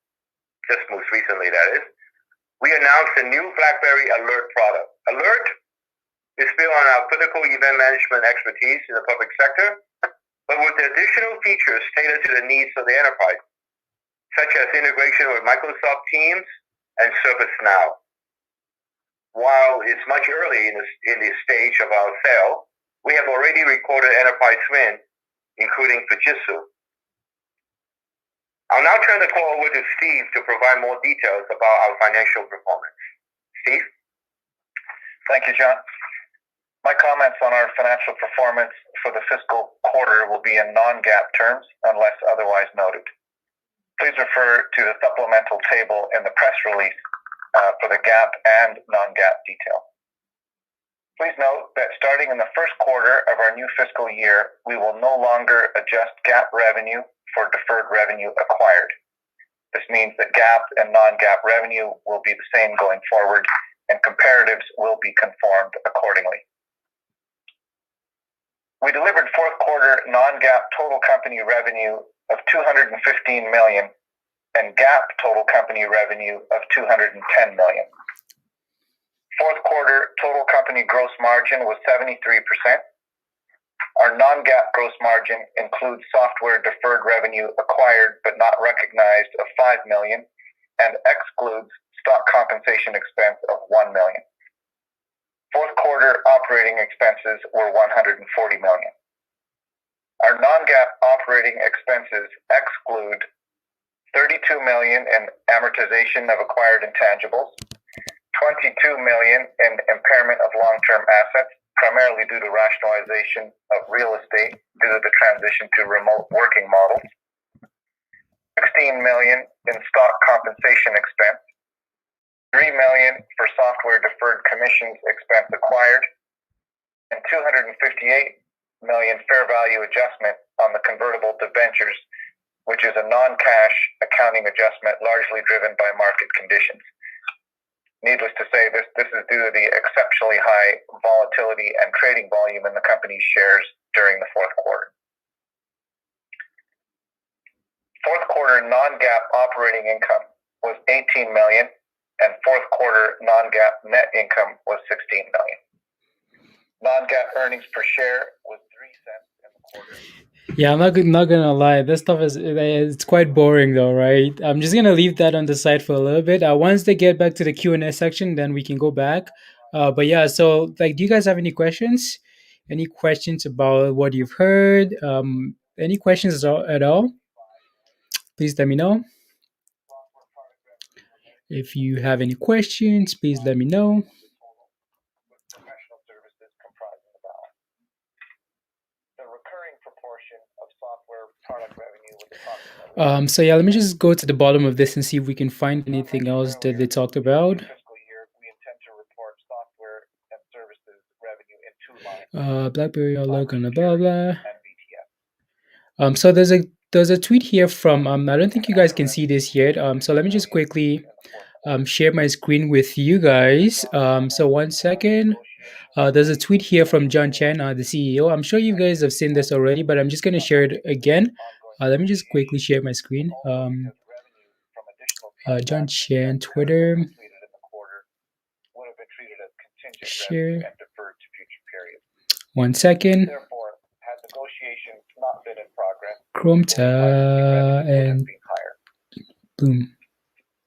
just most recently that is, we announced a new BlackBerry Alert product. Alert is built on our critical event management expertise in the public sector, but with the additional features tailored to the needs of the enterprise, such as integration with Microsoft Teams and ServiceNow. While it's much early in the stage of our sale, we have already recorded enterprise wins, including Fujitsu. I'll now turn the call over to Steve to provide more details about our financial performance. Steve? Thank you, John. My comments on our financial performance for the fiscal quarter will be in non-GAAP terms unless otherwise noted. Please refer to the supplemental table in the press release for the GAAP and non-GAAP detail. Please note that starting in the first quarter of our new fiscal year, we will no longer adjust GAAP revenue for deferred revenue acquired. This means that GAAP and non-GAAP revenue will be the same going forward, and comparatives will be conformed accordingly. We delivered fourth quarter non-GAAP total company revenue of $215 million and GAAP total company revenue of $210 million. Fourth quarter total company gross margin was 73%. Our non-GAAP gross margin includes software deferred revenue acquired but not recognized of $5 million and excludes stock compensation expense of $1 million. Fourth quarter operating expenses were $140 million. Our non-GAAP operating expenses exclude $32 million in amortization of acquired intangibles, $22 million in impairment of long-term assets, primarily due to rationalization of real estate due to the transition to remote working models, $16 million in stock compensation expense, $3 million for software deferred commissions expense acquired, and $258 million fair value adjustment on the convertible debentures, which is a non-cash accounting adjustment largely driven by market conditions. Needless to say, this is due to the exceptionally high volatility and trading volume in the company's shares during the fourth quarter. Fourth quarter non-GAAP operating income was $18 million, and fourth quarter non-GAAP net income was $16 million. Non-GAAP earnings per share was 3 cents in the quarter. Yeah, I'm not gonna lie. This stuff it's quite boring though, right? I'm just gonna leave that on the side for a little bit. Once they get back to the Q&A section, then we can go back. But yeah, so like, do you guys have any questions? Any questions about what you've heard? Any questions at all? Please let me know. If you have any questions, please let me know. Professional services comprising the balance. The recurring proportion of software product revenue was approximately. So yeah, let me just go to the bottom of this and see if we can find anything else that they talked about. Fiscal year, we intend to report software and services revenue in 2 lines. BlackBerry outlook and blah blah. And BTS. So there's a tweet here from I don't think you guys can see this yet. So let me just quickly share my screen with you guys. So 1 second. There's a tweet here from John Chen, the CEO. I'm sure you guys have seen this already, but I'm just going to share it again. Let me just quickly share my screen. John Chen, Twitter. Share. 1 second. Chrome tab and boom.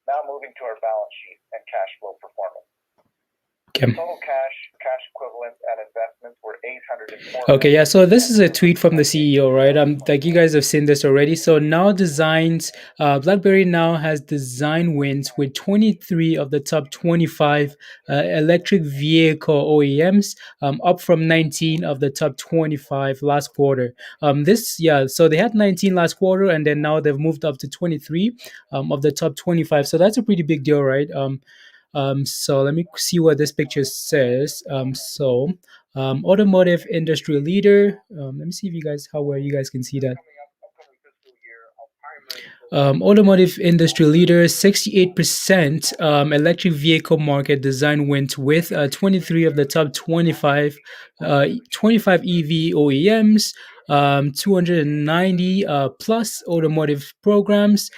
Now moving to our balance sheet and cash flow performance. Okay. Total cash equivalents, and investments were $804. Okay, yeah. So this is a tweet from the CEO, right? Like you guys have seen this already. So now BlackBerry now has design wins with 23 of the top 25 electric vehicle OEMs, up from 19 of the top 25 last quarter. So they had 19 last quarter, and then now they've moved up to 23 of the top 25. So that's a pretty big deal, right? So let me see what this picture says. Automotive industry leader. Let me see if how well you guys can see that. Automotive industry leader, 68% electric vehicle market design wins with 23 of the top 25 EV OEMs, 290 plus automotive programs,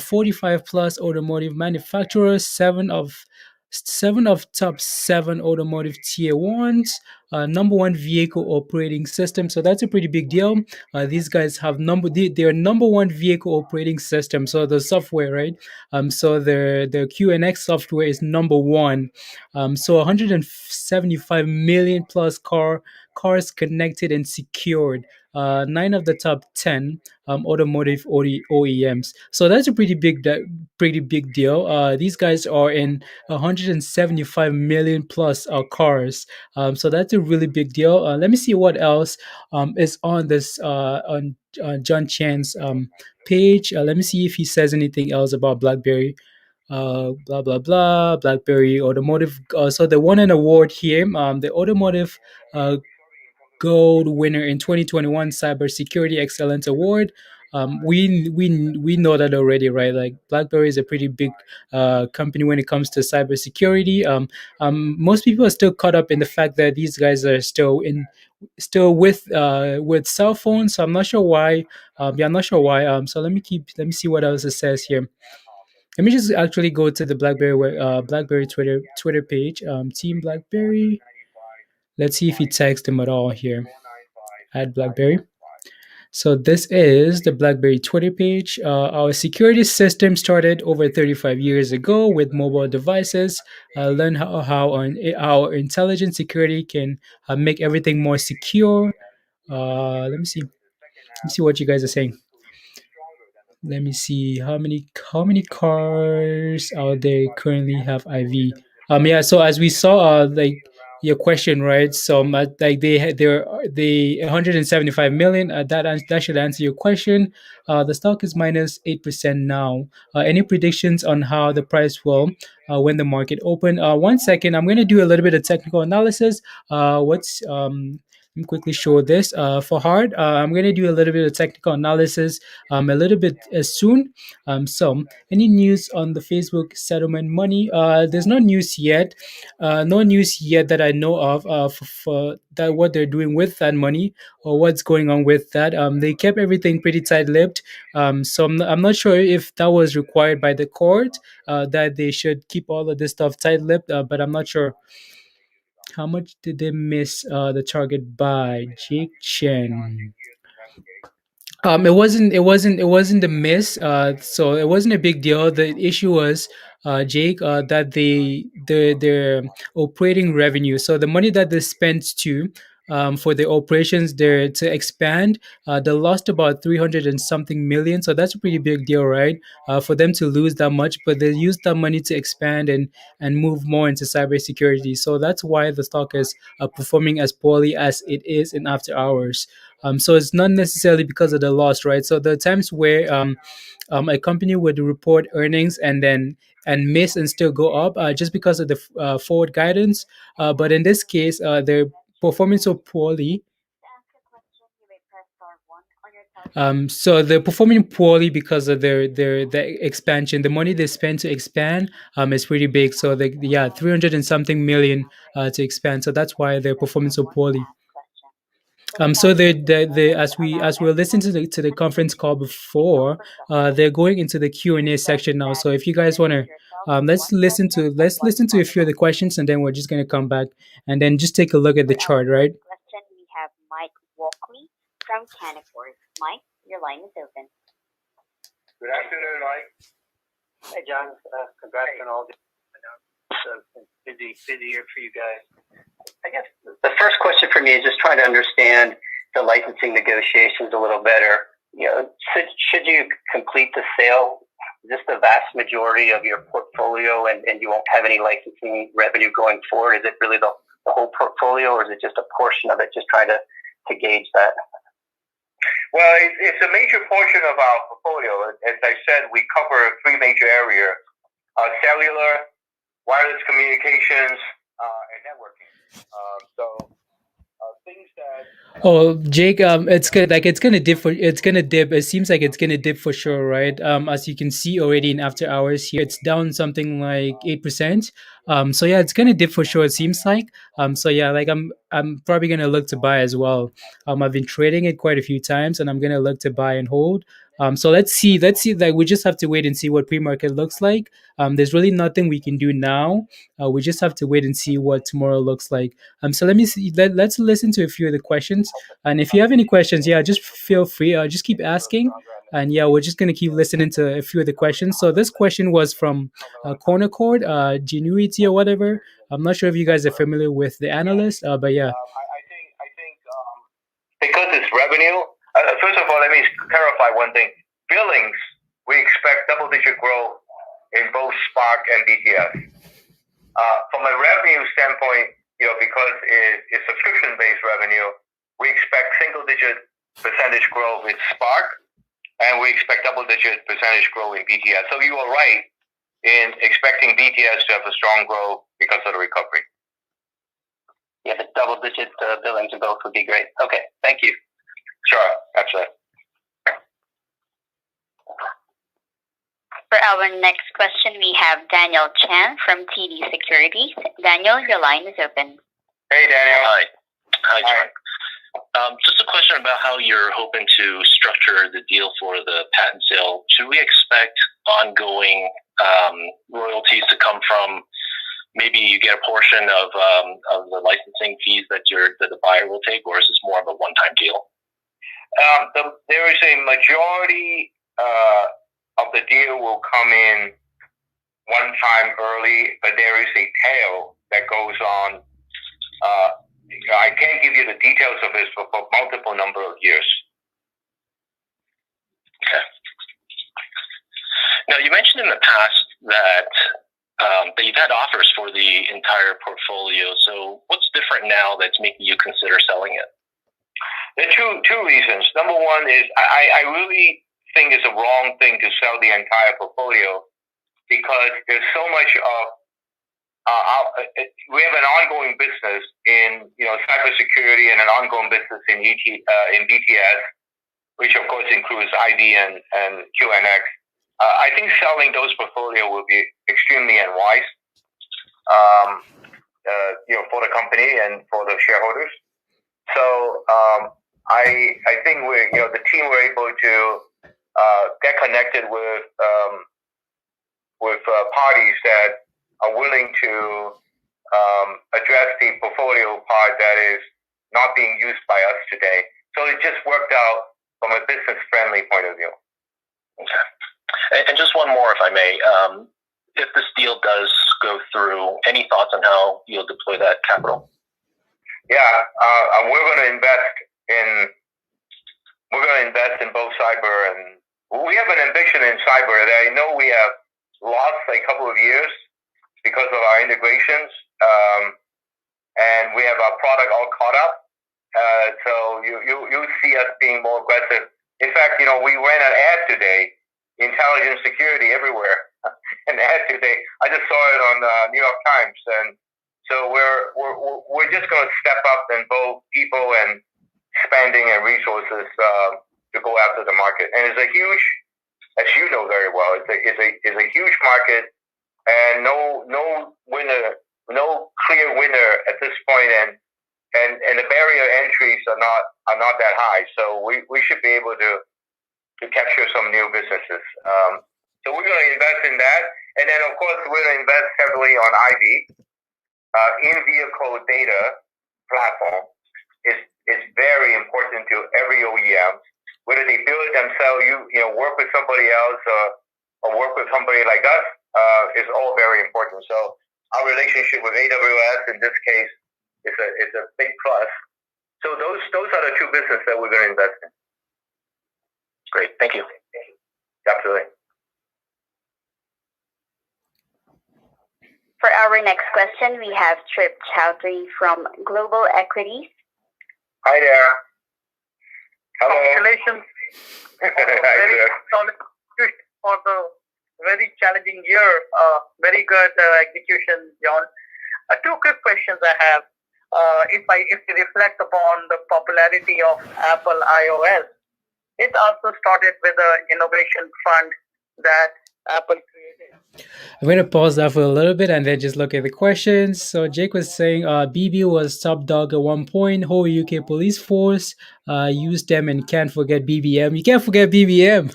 45 plus automotive manufacturers, seven of top 7 automotive tier 1s, number 1 vehicle operating system. So that's a pretty big deal. These guys have their number 1 vehicle operating system. So the software, right? So their QNX software is number 1. So 175 million plus cars connected and secured. 9 of the top 10 automotive OEMs. So that's a pretty big deal. These guys are in 175 million plus cars. So that's a really big deal. Let me see what else is on this on John Chan's page. Let me see if he says anything else about BlackBerry. Blah blah blah. BlackBerry automotive. So they won an award here. The automotive gold winner in 2021 Cybersecurity Excellence Award. we know that already, right? Like BlackBerry is a pretty big company when it comes to cybersecurity. Most people are still caught up in the fact that these guys are still with cell phones. So I'm not sure why. I'm not sure why. So let me see what else it says here. Let me just actually go to the BlackBerry Twitter page. Team BlackBerry. Let's see if he tags them at all here. At BlackBerry. So this is the BlackBerry Twitter page. Our security system started over 35 years ago with mobile devices. Learn how our intelligent security can make everything more secure. Let me see. Let me see what you guys are saying. Let me see how many cars out there currently have IV. Yeah. So as we saw, like your question, right? So like they 175 million. That should answer your question. The stock is -8% now. Any predictions on how the price will when the market open? One second, I'm going to do a little bit of technical analysis. What's Let me quickly show this. For hard, I'm going to do a little bit of technical analysis a little bit soon. So, any news on the Facebook settlement money? There's no news yet. No news yet that I know of for that what they're doing with that money or what's going on with that. They kept everything pretty tight-lipped. So I'm not sure if that was required by the court that they should keep all of this stuff tight-lipped. But I'm not sure. How much did they miss the target by Jake Chen? It wasn't a miss. So it wasn't a big deal. The issue was, Jake, that their operating revenue. So the money that they spent for the operations there to expand, they lost about 300 and something million. So that's a pretty big deal, right? For them to lose that much, but they used that money to expand and move more into cybersecurity. So that's why the stock is performing as poorly as it is in after hours. So it's not necessarily because of the loss, right? So the times where a company would report earnings and miss and still go up just because of the forward guidance. But in this case, they're performing so poorly. So they're performing poorly because of their expansion. The money they spend to expand is pretty big. So they, yeah, 300 and something million to expand. So that's why they're performing so poorly. So they as we were listening to the conference call before, they're going into the Q&A section now. So if you guys want to, let's listen to a few of the questions, and then we're just gonna come back and then just take a look at the chart, right? Question, we have Mike Walkley from Canaccord. Mike, your line is open. Good afternoon, Mike. Hey, John. Congrats on all the busy year for you guys. I guess the first question for me is just trying to understand the licensing negotiations a little better. Should you complete the sale, is this the vast majority of your portfolio and you won't have any licensing revenue going forward? Is it really the whole portfolio, or is it just a portion of it? Just trying to gauge that. Well, it's a major portion of our portfolio. As I said, we cover three major areas: cellular, wireless communications, and networking. Things that. Oh, Jake, it's good. Like it's gonna dip. It's gonna dip. It seems like it's gonna dip for sure, right? As you can see already in after hours here, it's down something like 8%. So yeah, it's gonna dip for sure. It seems like. So yeah, like I'm probably gonna look to buy as well. I've been trading it quite a few times, and I'm gonna look to buy and hold. So let's see. Like we just have to wait and see what pre-market looks like. There's really nothing we can do now. We just have to wait and see what tomorrow looks like. So let me see. Let's listen to a few of the questions. And if you have any questions, yeah, just feel free. Just keep asking. And yeah, we're just gonna keep listening to a few of the questions. So this question was from Corner Chord, Genuity or whatever. I'm not sure if you guys are familiar with the analyst, but yeah. I think because it's revenue. First of all, let me clarify one thing. Billings, we expect double-digit growth in both Spark and BTS. From a revenue standpoint, because it's subscription-based revenue, we expect single-digit percentage growth in Spark, and we expect double-digit percentage growth in BTS. So you are right in expecting BTS to have a strong growth because of the recovery. Yeah, the double-digit billings in both would be great. Okay, thank you. Sure, absolutely. For our next question, we have Daniel Chan from TD Securities. Daniel, your line is open. Hey, Daniel. Hi. Hi, John. Just a question about how you're hoping to structure the deal for the patent sale. Should we expect ongoing royalties to come from maybe you get a portion of the licensing fees that the buyer will take, or is this more of a one-time deal? There is a majority of the deal will come in one time early, but there is a tail that goes on. I can't give you the details of this for multiple number of years. Okay. Now, you mentioned in the past that you've had offers for the entire portfolio. So what's different now that's making you consider selling it? There are two reasons. Number one is I really think it's a wrong thing to sell the entire portfolio because there's so much of we have an ongoing business in cybersecurity and an ongoing business in BTS, which of course includes ID and QNX. I think selling those portfolio will be extremely unwise, for the company and for the shareholders. So I think the team were able to get connected with parties that are willing to address the portfolio part that is not being used by us today. So it just worked out from a business-friendly point of view. Okay. And just one more, if I may. If this deal does go through, any thoughts on how you'll deploy that capital? Yeah, we're going to invest in both cyber and we have an ambition in cyber that I know we have lost a couple of years because of our integrations, and we have our product all caught up. So you see us being more aggressive. In fact, we ran an ad today, intelligence security everywhere, an ad today. I just saw it on New York Times, and so we're just going to step up in both people and spending and resources to go after the market. And it's a huge, as you know very well, it's a huge market. And no winner, no clear winner at this point, and the barrier entries are not that high. So we should be able to capture some new businesses. So we're going to invest in that, and then of course we're going to invest heavily on ID. In-vehicle data platform is very important to every OEM. Whether they build it themselves, work with somebody else, or work with somebody like us. Is all very important. So our relationship with AWS in this case is a big plus. So those are the two businesses that we're going to invest in. Great, thank you. Absolutely. For our next question, we have Trip Chowdhury from Global Equities. Hi there. Hello. Congratulations. Very solid for the very challenging year. Very good execution, John. Two quick questions I have. If you reflect upon the popularity of Apple iOS, it also started with an innovation fund that Apple created. I'm going to pause that for a little bit and then just look at the questions. So Jake was saying BB was top dog at one point. Whole UK police force used them and can't forget BBM. You can't forget BBM.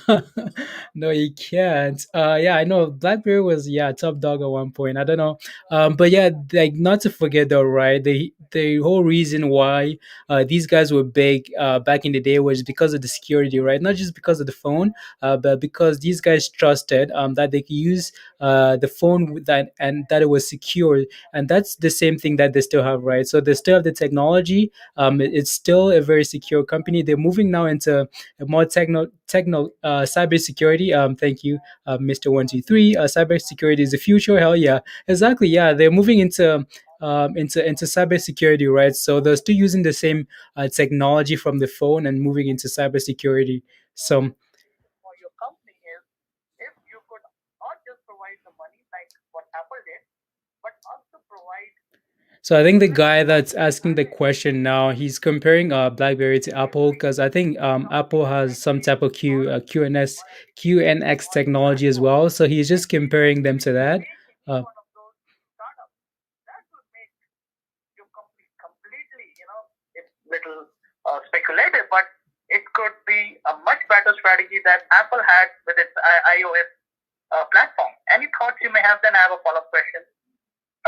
No, you can't. Yeah, I know BlackBerry was top dog at one point. I don't know. But yeah, like not to forget though, right? The whole reason why these guys were big back in the day was because of the security, right? Not just because of the phone, but because these guys trusted that they could use the phone with that and that it was secure, and that's the same thing that they still have, right? So they still have the technology. It's still a very secure company. They're moving now into a more cybersecurity. Thank you, Mr. 123. Cybersecurity is the future. Hell yeah, exactly. Yeah, they're moving into cybersecurity, right? So they're still using the same technology from the phone and moving into cybersecurity. So For your company is if you could not just provide the money like what Apple did, but also provide So I think the guy that's asking the question now, he's comparing BlackBerry to Apple because I think Apple has some type of QNX technology as well. So he's just comparing them to that. One of those startups that would make your company completely, it's little speculative, but it could be a much better strategy that Apple had with its iOS platform. Any thoughts you may have? Then I have a follow-up question.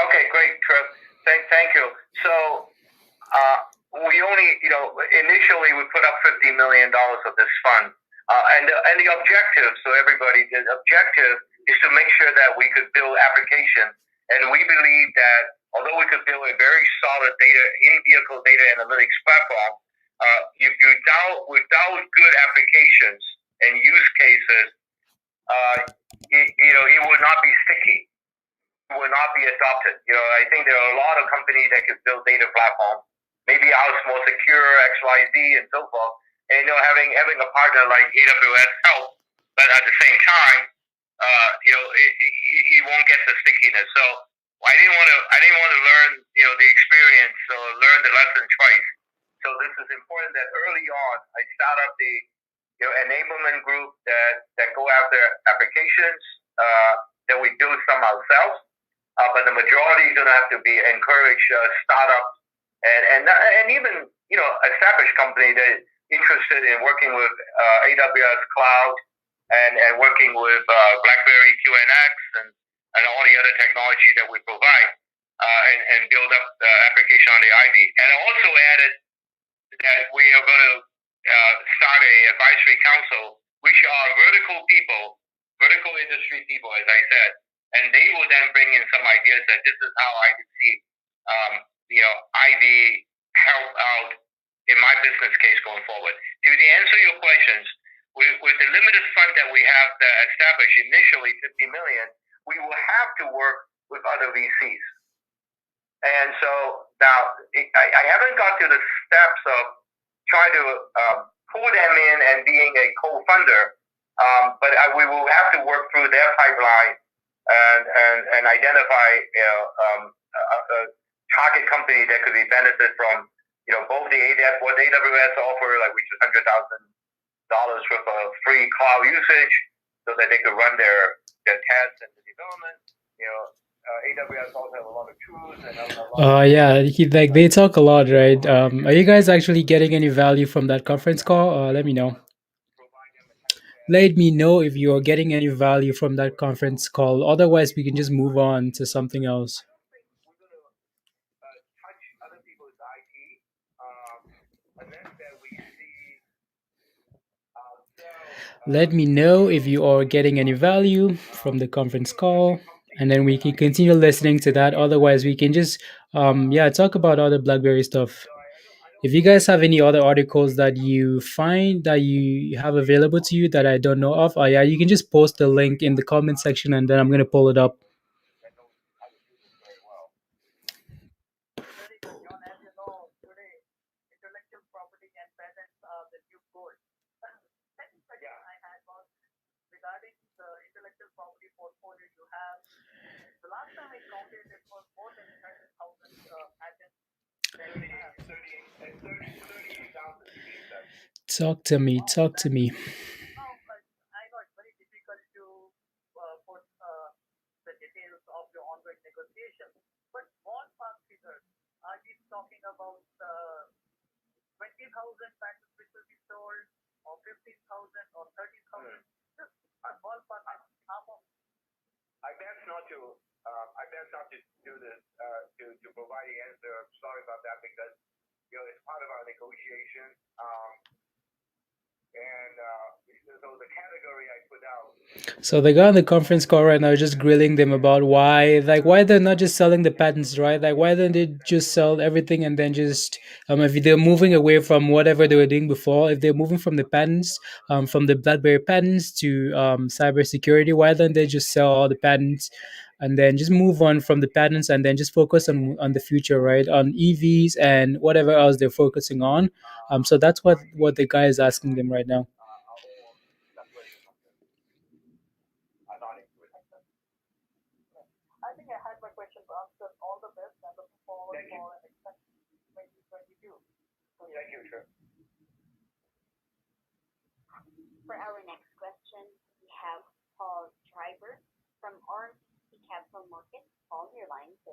Okay, great, Trev. Thank you. So we only, initially we put up $50 million of this fund, and the objective. So everybody, the objective is to make sure that we could build applications, and we believe that although we could build a very solid in-vehicle data analytics platform, without good applications and use cases, it would not be sticky. Will not be adopted. I think there are a lot of companies that could build data platforms, maybe ours more secure, XYZ, and so forth. And having a partner like AWS helps, but at the same time, it won't get the stickiness. So I didn't want to learn, the experience or learn the lesson twice. So this is important that early on I start up the enablement group that go after applications, that we build some ourselves. But the majority is going to have to be encourage startups and even established company that is interested in working with AWS cloud and working with BlackBerry QNX and all the other technology that we provide and build up the application on the Ivy. And I also added that we are going to start a advisory council, which are vertical industry people, as I said. And they will then bring in some ideas that this is how I could see, Ivy help out in my business case going forward. To answer your questions, with the limited fund that we have established initially, $50 million, we will have to work with other VCs. And so now I haven't got to the steps of trying to pull them in and being a co-funder, but we will have to work through their pipeline and identify a target company that could be benefit from both what AWS offer, like which is $100,000 worth of free cloud usage, so that they could run their tests and the development. AWS also have a lot of tools and yeah, they talk a lot, right? Are you guys actually getting any value from that conference call? Let me know. Let me know if you're getting any value from that conference call. Otherwise, we can just move on to something else. Touch other people's IT, unless that we see. Let me know if you are getting any value from the conference call, and then we can continue listening to that. Otherwise, we can just talk about other BlackBerry stuff. If you guys have any other articles that you find that you have available to you that I don't know of, you can just post the link in the comment section, and then I'm gonna pull it up. Very good, John. As you know, today intellectual property and patents are the new gold. Second question I had was regarding the intellectual property portfolio you have. The last time I counted, it was more than 30,000 patents. 38,000. Talk to me. Now, I know it's very difficult to put the details of your ongoing negotiations, but ballpark figures, are we talking about 20,000 patents which will be sold, or 15,000, or 30,000? Just a ballpark. I best not to do this to provide the answer. I'm sorry about that because it's part of our negotiation. So the category I put out. So the guy on the conference call right now is just grilling them about why they're not just selling the patents, right? Like why don't they just sell everything and then just if they're moving away from whatever they were doing before, if they're moving from the patents, from the BlackBerry patents to cybersecurity, why don't they just sell all the patents and then just move on from the patents and then just focus on the future, right? On EVs and whatever else they're focusing on. So that's what the guy is asking them right now. I think I had my questions answered. All the best and looking forward Thank you, sir. For our next question, we have Paul Schreiber from RC Capital Markets. Paul, your line is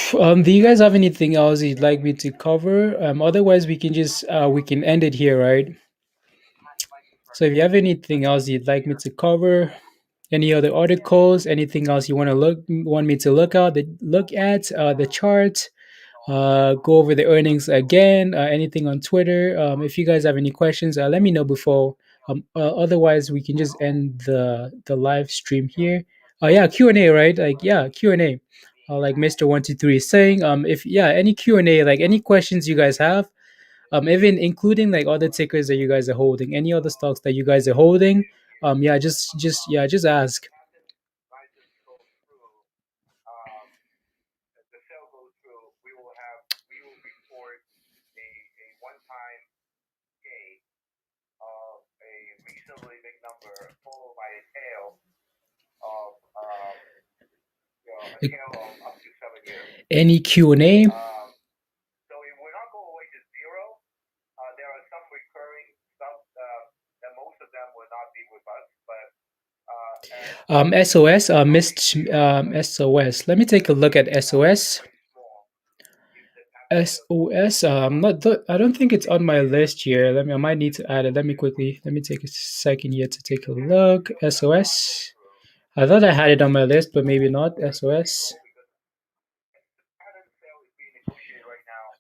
open. Do you guys have anything else you'd like me to cover? Otherwise, we can end it here, right? So if you have anything else you'd like me to cover, any other articles, anything else you want me to look at the chart, go over the earnings again, anything on Twitter. If you guys have any questions, let me know before. Otherwise, we can just end the live stream here. Yeah, Q&A, right? Like, yeah, Q&A. Like Mr. 123 is saying, if yeah, any Q&A, like any questions you guys have, even including like other tickers that you guys are holding, any other stocks that you guys are holding, yeah, just ask. The sale goes through, we will report a one-time gain of a reasonably big number, followed by a tail of a tail of up to 7 years. Any Q&A? So it will not go away to zero. There are some recurring stuff that most of them will not be with us, but SOS, SOS. Let me take a look at SOS. SOS. I don't think it's on my list here. I might need to add it. Let me take a second here to take a look. SOS. I thought I had it on my list, but maybe not. SOS.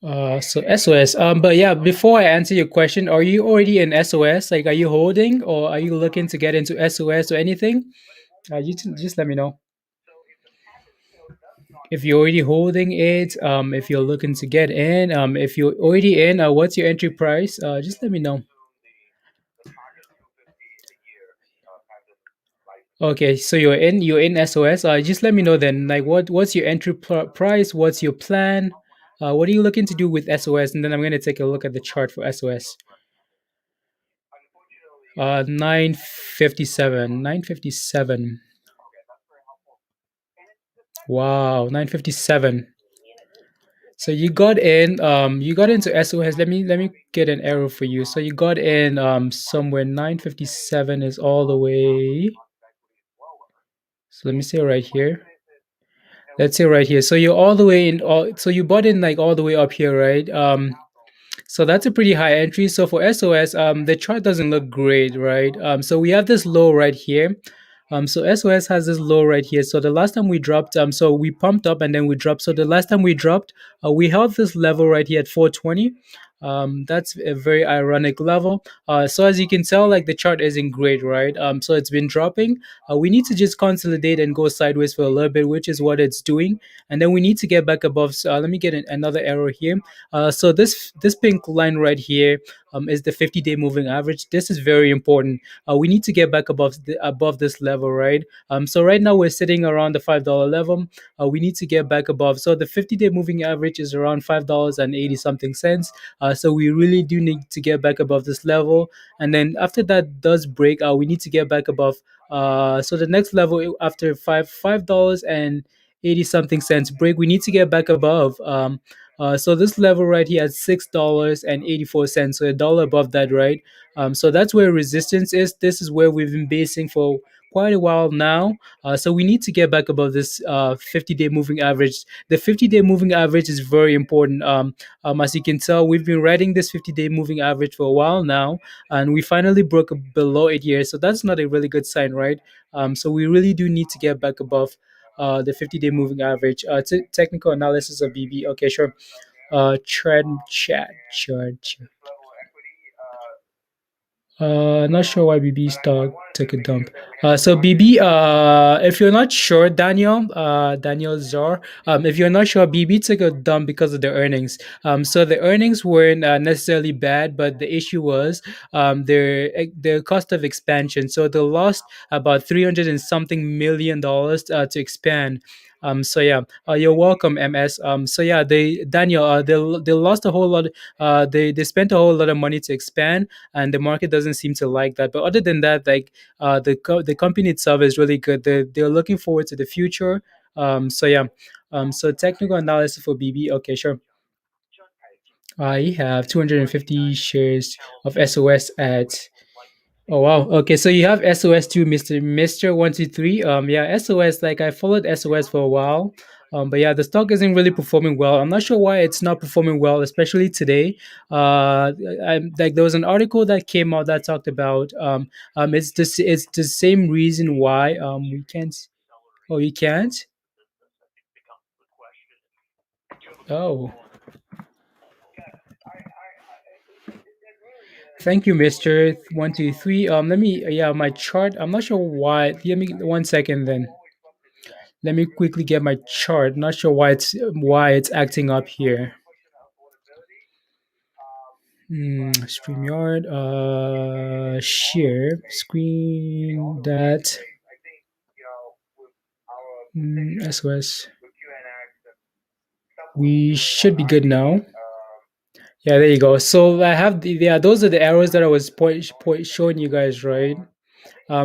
So SOS. But yeah, before I answer your question, are you already in SOS? Like, are you holding, or are you looking to get into SOS or anything? You just let me know. If you're already holding it, if you're looking to get in, if you're already in, what's your entry price? Just let me know. Okay, so you're in SOS. Just let me know then. Like, what's your entry price? What's your plan? What are you looking to do with SOS? And then I'm gonna take a look at the chart for SOS. 957. 957. Wow, 957. So you got into SOS. Let me get an arrow for you. So you got in somewhere 957 is all the way. So let me say right here. Let's say right here. So you're all the way in so you bought in like all the way up here, right? So that's a pretty high entry. So for SOS, the chart doesn't look great, right? So we have this low right here. So SOS has this low right here. So the last time we dropped, so we pumped up and then we dropped. So the last time we dropped, we held this level right here at 420. That's a very ironic level. So as you can tell, like the chart isn't great, right? So it's been dropping. We need to just consolidate and go sideways for a little bit, which is what it's doing. And then we need to get back above. So let me get another arrow here. So this pink line right here is the 50-day moving average. This is very important. We need to get back above this level, right? So right now we're sitting around the $5 level. We need to get back above. So the 50-day moving average is around $5.80 something cents. So we really do need to get back above this level. And then after that does break, we need to get back above. So the next level after $5.80 something cents break, we need to get back above. So this level right here at $6.84, so $1 above that, right? So that's where resistance is. This is where we've been basing for quite a while now. So we need to get back above this 50-day moving average. The 50-day moving average is very important. As you can tell, we've been riding this 50-day moving average for a while now, and we finally broke below it here. So that's not a really good sign, right? So we really do need to get back above the 50-day moving average. Technical analysis of BB. Okay, sure. Trend chat. Not sure why BB stock took a dump. So BB, if you're not sure, Daniel Zor, if you're not sure, BB took a dump because of the earnings. So the earnings weren't necessarily bad, but the issue was their cost of expansion. So they lost about 300 and something million dollars to expand. So yeah, you're welcome, MS. So yeah, they lost a whole lot. They spent a whole lot of money to expand, and the market doesn't seem to like that. But other than that, like the company itself is really good. They're looking forward to the future. So yeah, So technical analysis for BB. Okay, sure. I have 250 shares of SOS at. Oh wow. Okay, so you have SOS too, Mister 123. Yeah, SOS. Like I followed SOS for a while. But yeah, the stock isn't really performing well. I'm not sure why it's not performing well, especially today. Like there was an article that came out that talked about it's the same reason why we can't. Oh, you can't. Oh. Thank you, Mister 123. Let me. Yeah, my chart. I'm not sure why. Give me 1 second, then. Let me quickly get my chart. Not sure why it's acting up here. StreamYard. Share screen that. SOS. We should be good now. Yeah, there you go. So I have those are the arrows that I was showing you guys, right?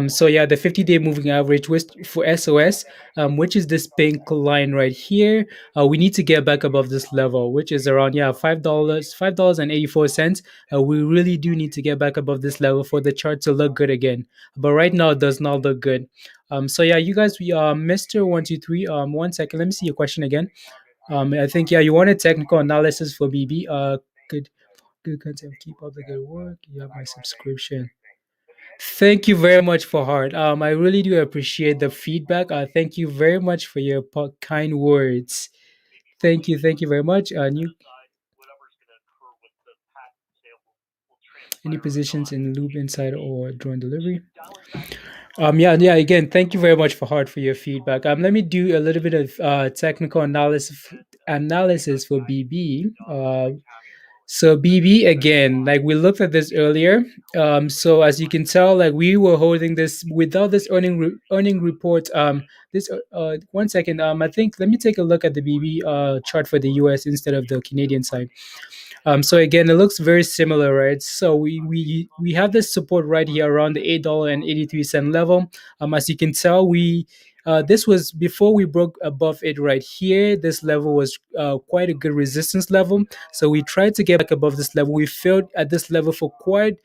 So yeah, the 50-day moving average was for SOS, which is this pink line right here. We need to get back above this level, which is around $5.84. We really do need to get back above this level for the chart to look good again. But right now, it does not look good. So yeah, you guys, we Mr. 123. 1 second, let me see your question again. I think you wanted technical analysis for BB. Good content. Keep up the good work. You have my subscription. Thank you very much for heart. I really do appreciate the feedback. Thank you very much for your kind words. Thank you very much. Any positions in loop inside or drone delivery? Yeah. Again, thank you very much for heart for your feedback. Let me do a little bit of technical analysis for BB. So BB again, like we looked at this earlier. So as you can tell, like we were holding this without this earning report. This 1 second. I think let me take a look at the BB chart for the US instead of the Canadian side. So again, it looks very similar, right? So we have this support right here around the $8.83 level. As you can tell, this was before we broke above it right here. This level was quite a good resistance level. So we tried to get back above this level. We failed at this level for quite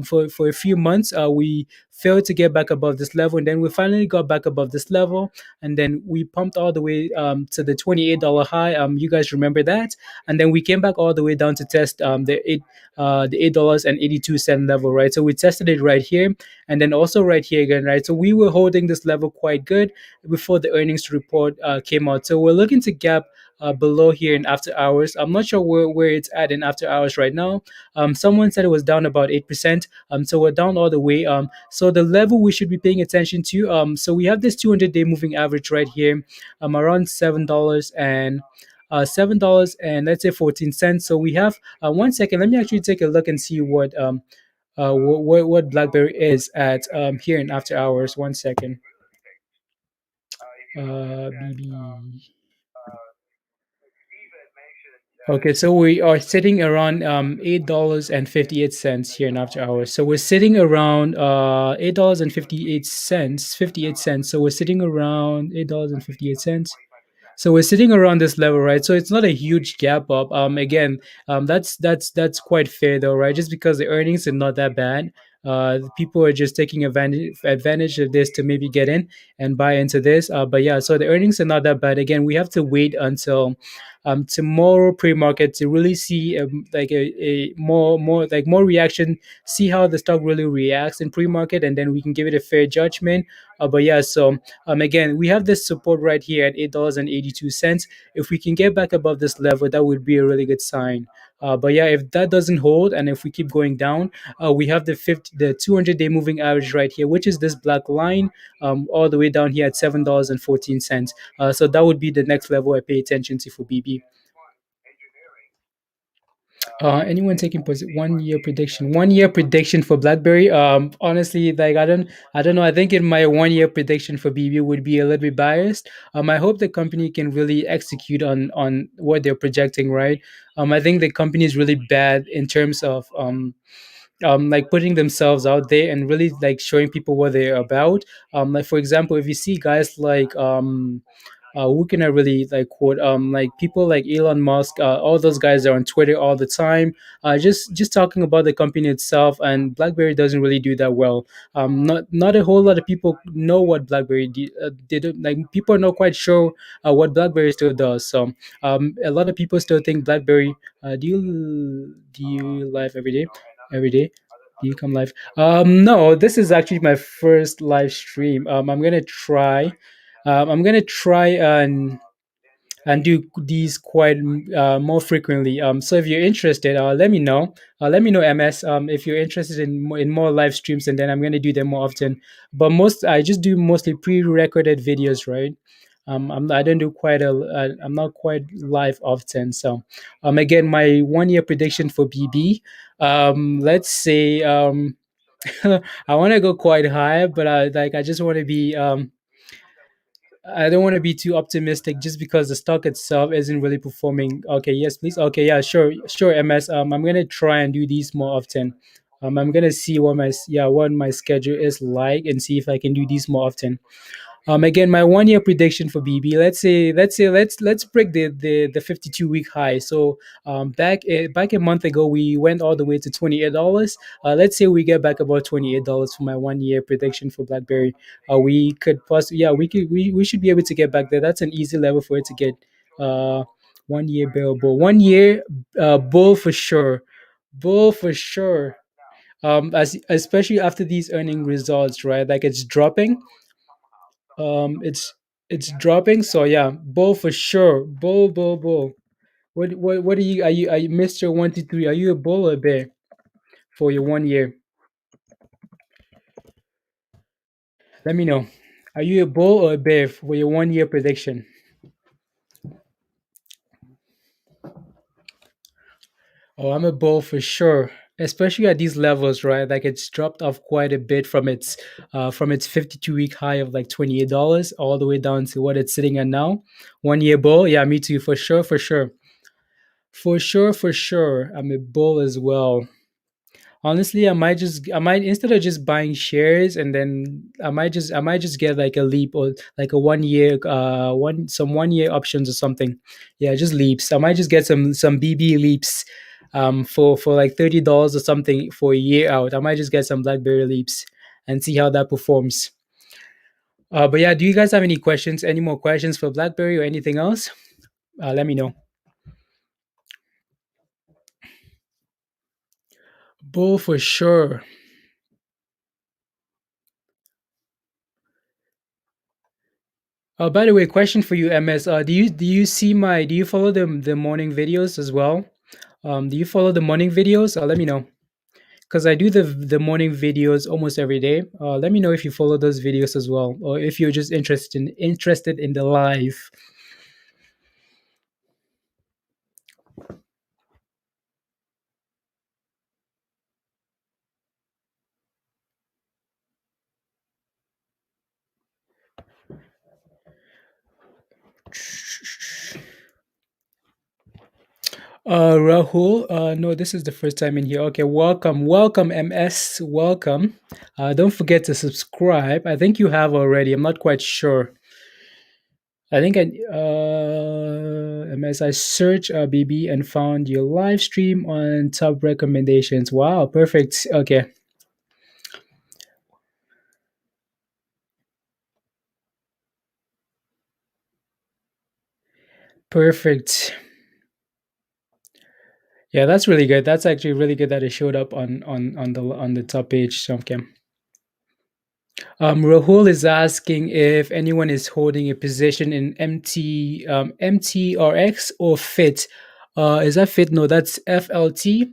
for a few months. We failed to get back above this level, and then we finally got back above this level, and then we pumped all the way to the $28 high. You guys remember that? And then we came back all the way down to test the $8.82 level, right? So we tested it right here, and then also right here again, right? So we were holding this level quite good before the earnings report came out. So we're looking to gap below here in after hours. I'm not sure where it's at in after hours right now. Someone said it was down about 8%. So we're down all the way. So the level we should be paying attention to. So we have this 200-day moving average right here, around $7 and let's say 14 cents. So we have 1 second. Let me actually take a look and see what BlackBerry is at here in after hours. 1 second. BB. Okay, so we are sitting around $8.58 here in after hours. So we're sitting around $8.58, 58 cents. So we're sitting around $8.58. So we're sitting around this level, right? So it's not a huge gap up. Again, that's quite fair though, right? Just because the earnings are not that bad. People are just taking advantage of this to maybe get in and buy into this. But yeah, so the earnings are not that bad. Again, we have to wait until tomorrow pre-market to really see like a more reaction, see how the stock really reacts in pre-market, and then we can give it a fair judgment. But yeah, so again, we have this support right here at $8.82. If we can get back above this level, that would be a really good sign. But yeah, if that doesn't hold, and if we keep going down, we have the 200-day moving average right here, which is this black line, all the way down here at $7.14. So that would be the next level I pay attention to for BB. Anyone taking 1 year prediction? 1 year prediction for BlackBerry. Honestly, like I don't know. I think in my 1 year prediction for BB would be a little bit biased. I hope the company can really execute on what they're projecting. Right. I think the company is really bad in terms of like putting themselves out there and really like showing people what they're about. Like for example, if you see guys like who can I really like quote? Like people like Elon Musk, all those guys are on Twitter all the time, just talking about the company itself. And BlackBerry doesn't really do that well. Not a whole lot of people know what BlackBerry did. Like people are not quite sure what BlackBerry still does. So a lot of people still think BlackBerry. Do you live every day? Every day? Do you come live? No, this is actually my first live stream. I'm gonna try and do these quite more frequently. So if you're interested, let me know. Let me know, MS. If you're interested in more live streams, and then I'm gonna do them more often. But I just do mostly pre-recorded videos, right? I don't do I'm not quite live often. So, again, my 1 year prediction for BB. Let's say I want to go quite high, but I just want to be I don't want to be too optimistic just because the stock itself isn't really performing. Okay, yes, please. Okay, yeah, sure, MS. I'm gonna try and do these more often. I'm gonna see what my schedule is like and see if I can do these more often. Again, my 1 year prediction for BB. Let's break the 52-week high. So back a month ago, we went all the way to $28. Let's say we get back about $28 for my 1 year prediction for BlackBerry. We could possibly, yeah, we should be able to get back there. That's an easy level for it to get. 1 year bear bull, 1 year bull for sure, bull for sure. As especially after these earning results, right? Like it's dropping. It's dropping. So yeah, bull for sure. Bull. What are you Mr. 123? Are you a bull or a bear for your 1 year? Let me know. Are you a bull or a bear for your 1 year prediction? Oh, I'm a bull for sure. Especially at these levels, right? Like it's dropped off quite a bit from its 52-week high of like $28 all the way down to what it's sitting at now. 1 year bull, yeah, me too, for sure, for sure. I'm a bull as well. Honestly, I might instead of just buying shares and then I might just get like a leap or like a 1 year 1 year options or something. Yeah, just leaps. I might just get some BB leaps for like $30 or something for a year out. I might just get some BlackBerry leaps and see how that performs. But yeah, do you guys have any questions? Any more questions for BlackBerry or anything else? Let me know. Bull for sure. By the way, question for you, MS. Do you follow the morning videos as well? Do you follow the morning videos? Let me know because I do the morning videos almost every day. Let me know if you follow those videos as well, or if you're just interested in the live. Rahul, no, this is the first time in here. Okay, welcome, MS, welcome. Don't forget to subscribe. I think you have already. I'm not quite sure. I think MS, I searched BB and found your live stream on top recommendations. Wow, perfect. Okay. Perfect. Yeah, that's really good. That's actually really good that it showed up on the top page. So, okay. Rahul is asking if anyone is holding a position in MTRX or FIT. Is that FIT? No, that's FLT.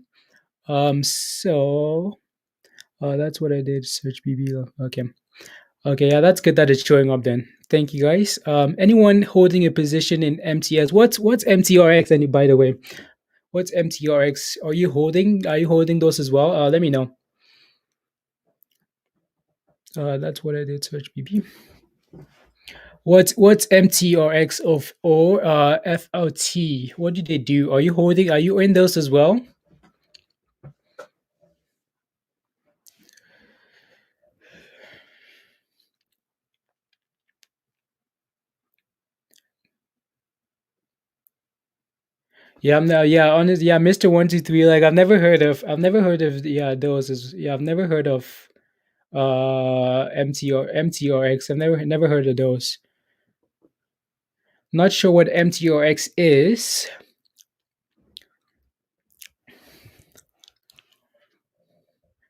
So that's what I did. Search BB. Okay. Okay, yeah, that's good that it's showing up then. Thank you guys. Anyone holding a position in MTS? What's MTRX? And by the way, what's MTRX? Are you holding those as well? Let me know. That's what I did. Search BB. What's MTRX of or FLT? What do they do? Are you in those as well? Yeah, I'm now. Yeah, honest. Yeah, Mister 123. Like I've never heard of. Yeah, those. Yeah, I've never heard of MTRX. I've never heard of those. Not sure what MTRX is.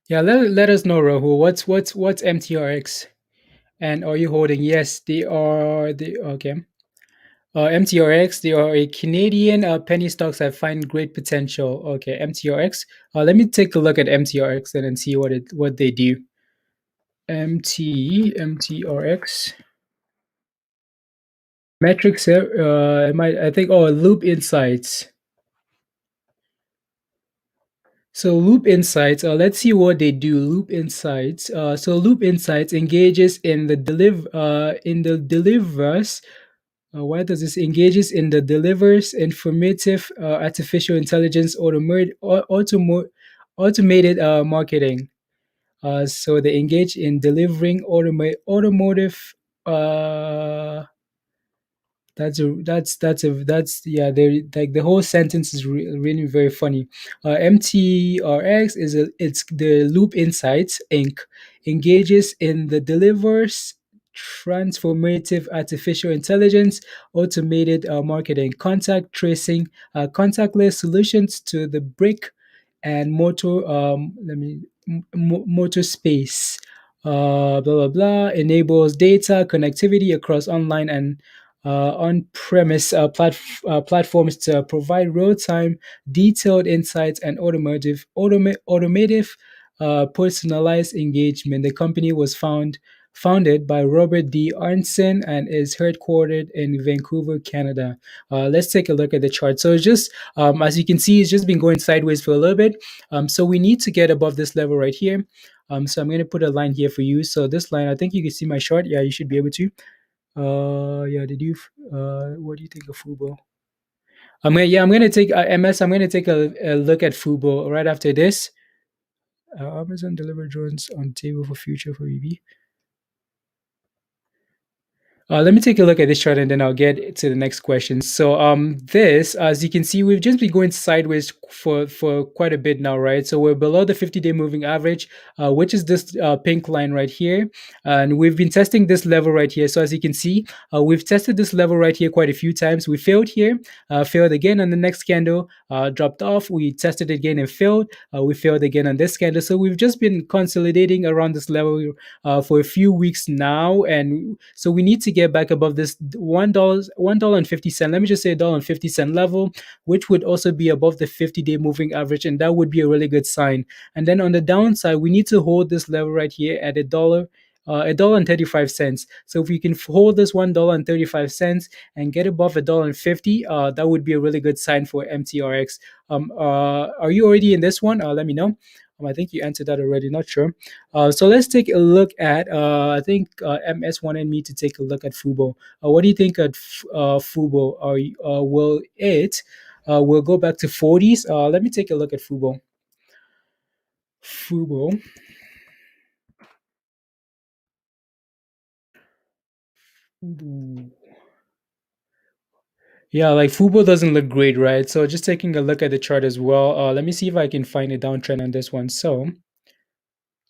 Yeah, let us know, Rahul. What's MTRX? And are you holding? Yes, they are. The okay. MTRX, they are a Canadian penny stocks that find great potential. Okay, MTRX. Let me take a look at MTRX then and see what they do. MTRX. Metrics. I think. Oh, Loop Insights. So Loop Insights. Let's see what they do. Loop Insights. So Loop Insights engages in the delivers. Why does this engages in the delivers informative artificial intelligence automated marketing. So they engage in delivering automotive. Uh, that's yeah. They like the whole sentence is really very funny. MTRX it's the Loop Insights Inc. engages in the delivers transformative artificial intelligence, automated marketing, contact tracing, contactless solutions to the brick and motor. Motor space. Blah blah blah enables data connectivity across online and on-premise platforms to provide real-time, detailed insights and automotive personalized engagement. The company was founded by Robert D. Arnson and is headquartered in Vancouver, Canada. Let's take a look at the chart. So it's just, as you can see, it's just been going sideways for a little bit. So we need to get above this level right here. So I'm going to put a line here for you. So this line, I think you can see my chart. Yeah, you should be able to. Yeah, what do you think of Fubo? I'm gonna take MS. I'm gonna take a look at Fubo right after this. Amazon deliver drones on table for future for EV. Let me take a look at this chart and then I'll get to the next question. So, this, as you can see, we've just been going sideways for quite a bit now, right? So we're below the 50-day moving average, which is this pink line right here, and we've been testing this level right here. So as you can see, we've tested this level right here quite a few times. We failed here, failed again on the next candle, dropped off. We tested it again and failed. We failed again on this candle. So we've just been consolidating around this level for a few weeks now, and so we need to get back above this $1.50. Let me just say $1.50 level, which would also be above the 50-day moving average, and that would be a really good sign. And then on the downside, we need to hold this level right here at $1.35. So if we can hold this $1.35 and get above $1.50, that would be a really good sign for MTRX. Are you already in this one? Let me know. I think you answered that already. Not sure. So let's take a look at. I think MS wanted me to take a look at Fubo. What do you think at Fubo? Will it? Will go back to 40s? Let me take a look at Fubo. Fubo. Yeah, like Fubo doesn't look great, right? So just taking a look at the chart as well. Let me see if I can find a downtrend on this one. So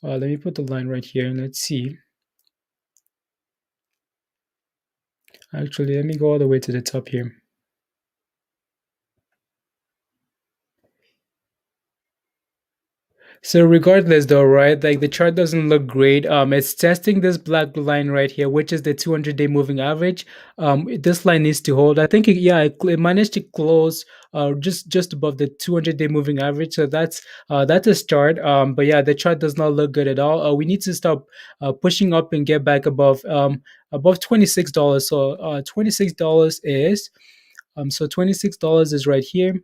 let me put the line right here and let's see. Actually, let me go all the way to the top here. So regardless though, right, like the chart doesn't look great. It's testing this black line right here, which is the 200-day moving average. This line needs to hold. I think it managed to close just above the 200-day moving average. So that's a start. But yeah, the chart does not look good at all. We need to stop pushing up and get back above $26. So $26 is so $26 is right here.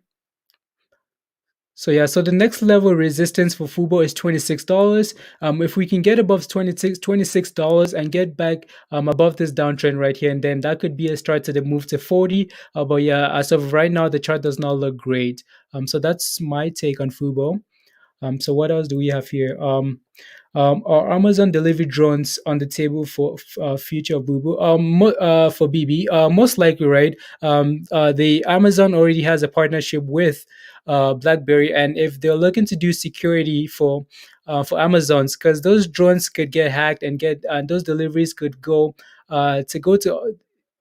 So yeah, so the next level resistance for Fubo is $26. If we can get above $26 and get back above this downtrend right here, and then that could be a start to the move to 40. But yeah, as of right now, the chart does not look great. So that's my take on Fubo. So what else do we have here? Are Amazon delivery drones on the table for future of Boo Boo? For BB, most likely, right? The Amazon already has a partnership with BlackBerry, and if they're looking to do security for Amazons, because those drones could get hacked and get those deliveries could go to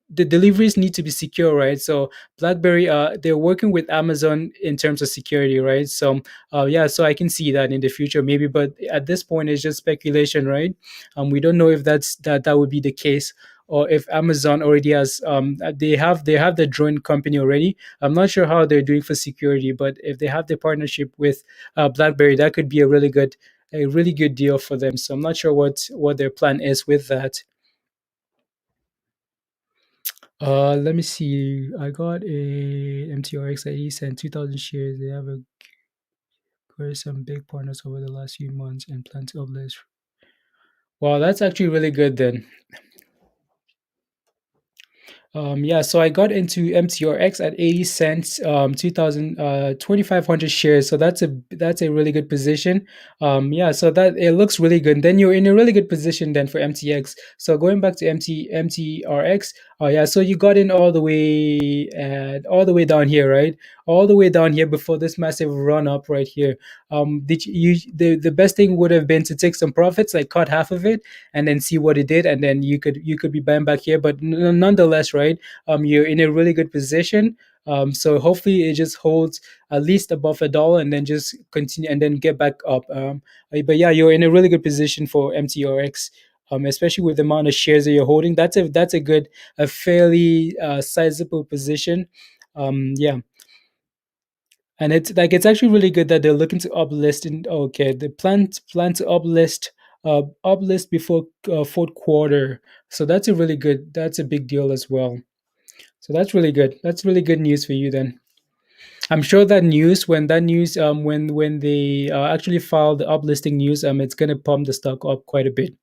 the deliveries need to be secure, right? So BlackBerry, they're working with Amazon in terms of security, right? So, yeah, so I can see that in the future, maybe, but at this point, it's just speculation, right? We don't know if that would be the case, or if Amazon already has, they have the drone company already. I'm not sure how they're doing for security, but if they have the partnership with BlackBerry, that could be a really good deal for them. So I'm not sure what their plan is with that. Let me see. I got a MTRX ID sent 2,000 shares. They have acquired some big partners over the last few months and plan to uplist. Wow, that's actually really good then. Yeah, so I got into MTRX at 80 cents, 2,500 shares. So that's a really good position. Yeah, so that it looks really good. Then you're in a really good position then for MTX. So going back to MTRX, yeah, so you got in all the way down here, right? All the way down here before this massive run up right here. Did the best thing would have been to take some profits, like cut half of it, and then see what it did, and then you could be buying back here. But nonetheless, right, you're in a really good position. So hopefully it just holds at least above $1 and then just continue and then get back up. But yeah, you're in a really good position for MTRX. Especially with the amount of shares that you're holding, a fairly sizable position. Yeah, and it's actually really good that they're looking to uplist. Okay, the plan to uplist before fourth quarter. So that's a big deal as well. So that's really good. That's really good news for you then. I'm sure when they actually file the uplisting news, it's gonna pump the stock up quite a bit.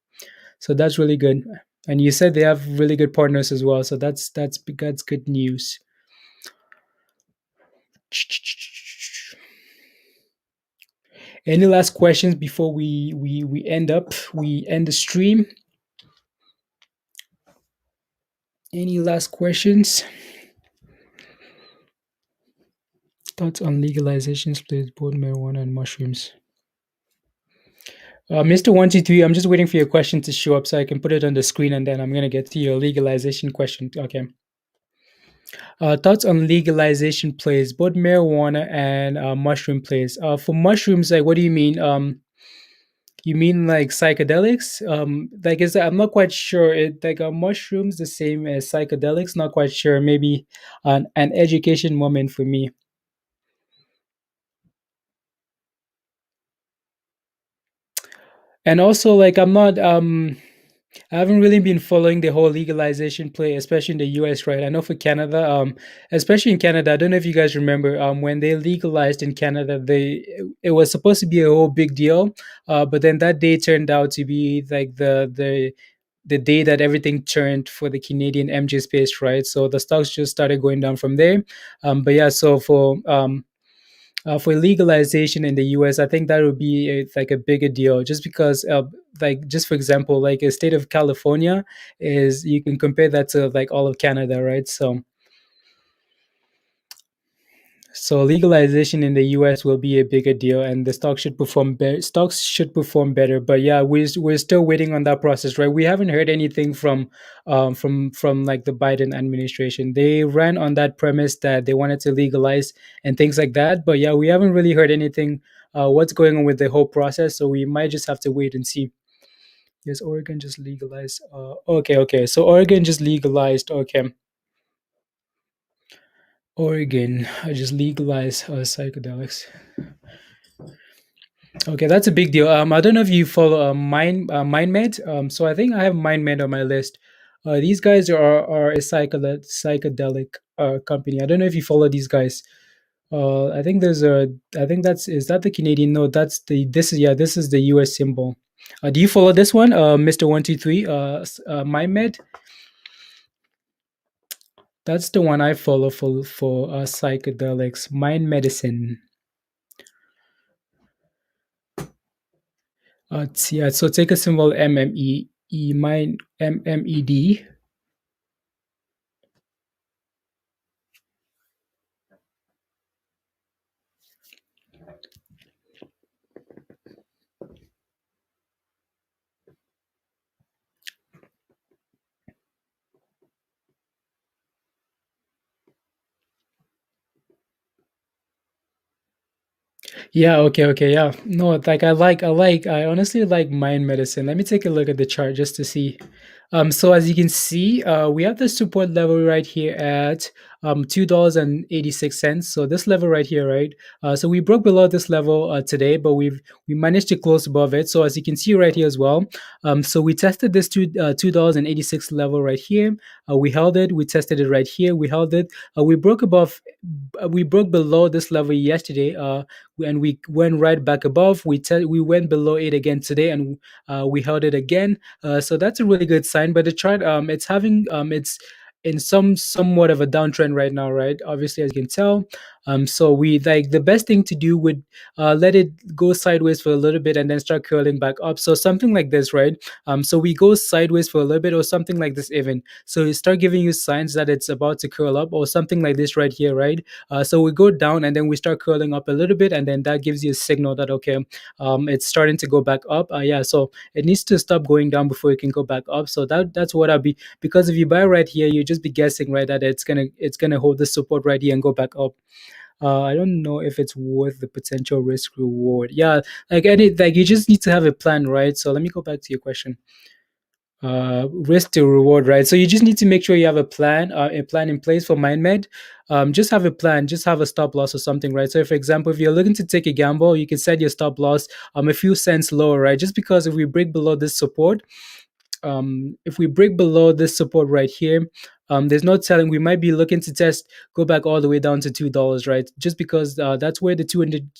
So that's really good. And you said they have really good partners as well. So that's good news. Any last questions before we end the stream? Any last questions? Thoughts on legalization splits both marijuana and mushrooms? Mr. 123, I'm just waiting for your question to show up so I can put it on the screen, and then I'm going to get to your legalization question. Okay. Thoughts on legalization plays, both marijuana and mushroom plays. For mushrooms, like, what do you mean? You mean like psychedelics? Like, I'm not quite sure. Like, are mushrooms the same as psychedelics? Not quite sure. Maybe an education moment for me. And also, like, I haven't really been following the whole legalization play, especially in the US, right? I know for Canada, especially in Canada, I don't know if you guys remember, when they legalized in Canada, it was supposed to be a whole big deal, but then that day turned out to be like the day that everything turned for the Canadian MJ space, right? So the stocks just started going down from there. But yeah, so for legalization in the US, I think that would be like a bigger deal, just because, like, just for example, like a state of California is, you can compare that to like all of Canada, right? So legalization in the US will be a bigger deal, and the stocks should perform better. But yeah, we're still waiting on that process, right? We haven't heard anything from like the Biden administration. They ran on that premise that they wanted to legalize and things like that. But yeah, we haven't really heard anything what's going on with the whole process. So we might just have to wait and see. Yes, Oregon just legalized. Okay. So Oregon just legalized. Okay. Oregon just legalized psychedelics. Okay, that's a big deal. I don't know if you follow MindMed. So I think I have MindMed on my list. These guys are a psychedelic company. I don't know if you follow these guys. I think I think is that the Canadian? No, this is the US symbol. Do you follow this one, Mr. 123? MindMed. That's the one I follow for psychedelics. Mind Medicine. Yeah, so take a symbol mine MMED. Yeah, okay, yeah. No, like I honestly like mind medicine. Let me take a look at the chart just to see. So as you can see, we have the support level right here at $2.86. So this level right here, right? So we broke below this level today, but we managed to close above it. So as you can see right here as well, so we tested this $2.86 level right here. We held it. We tested it right here. We held it. We broke below this level yesterday. And we went right back above. We went below it again today, and we held it again. So that's a really good sign. But the chart, it's in somewhat of a downtrend right now, right? Obviously, as you can tell. So we like the best thing to do would let it go sideways for a little bit and then start curling back up. So something like this, right? So we go sideways for a little bit, or something like this even. So it start giving you signs that it's about to curl up, or something like this right here, right? So we go down and then we start curling up a little bit, and then that gives you a signal that okay, it's starting to go back up. Yeah, so it needs to stop going down before it can go back up. So that's what I'll be, because if you buy right here, you just be guessing right that it's gonna hold the support right here and go back up. I don't know if it's worth the potential risk reward. Yeah, like you just need to have a plan, right? So let me go back to your question. Risk to reward, right? So you just need to make sure you have a plan in place for MindMed. Just have a plan, just have a stop loss or something, right? So for example, if you're looking to take a gamble, you can set your stop loss a few cents lower, right? Just because if we break below this support, if we break below this support right here, there's no telling, we might be looking to go back all the way down to $2, right? Just because that's where the 200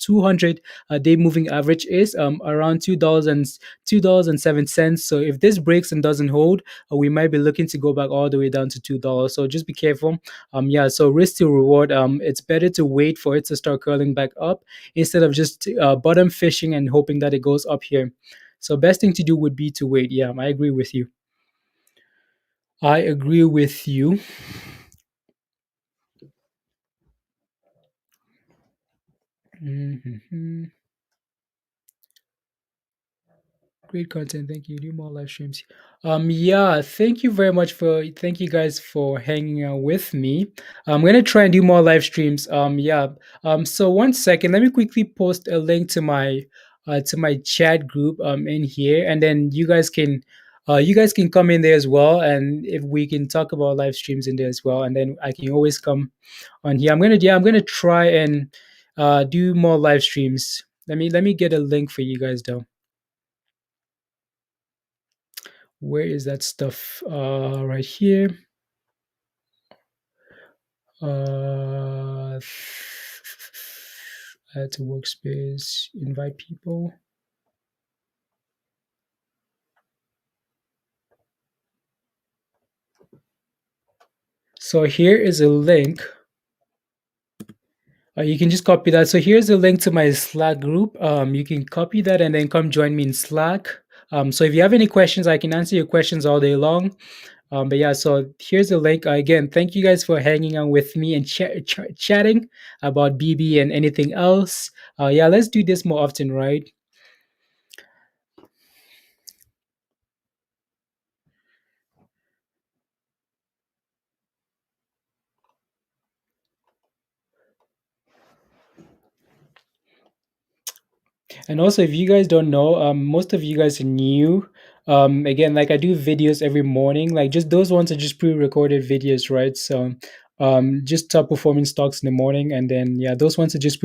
day moving average is, around $2.07. So if this breaks and doesn't hold, we might be looking to go back all the way down to $2. So just be careful. Yeah, so risk to reward, it's better to wait for it to start curling back up instead of just bottom fishing and hoping that it goes up here. So best thing to do would be to wait. Yeah, I agree with you. I agree with you. Mhm. Great content. Thank you. Do more live streams. Yeah, thank you guys for hanging out with me. I'm gonna try and do more live streams. Yeah. So 1 second, let me quickly post a link to my chat group in here, and then you guys can come in there as well, and if we can talk about live streams in there as well, and then I can always come on here. I'm gonna try and do more live streams. Let me get a link for you guys though. Where is that stuff? Right here. Add to workspace, invite people. So here is a link. You can just copy that. So here's a link to my Slack group. You can copy that and then come join me in Slack. So if you have any questions, I can answer your questions all day long. But yeah, so here's the link. Again, thank you guys for hanging out with me and chatting about BB and anything else. Yeah, let's do this more often, right? And also, if you guys don't know, most of you guys are new. Again, like I do videos every morning. Like just those ones are just pre-recorded videos, right? So, just top performing stocks in the morning, and then yeah, those ones are just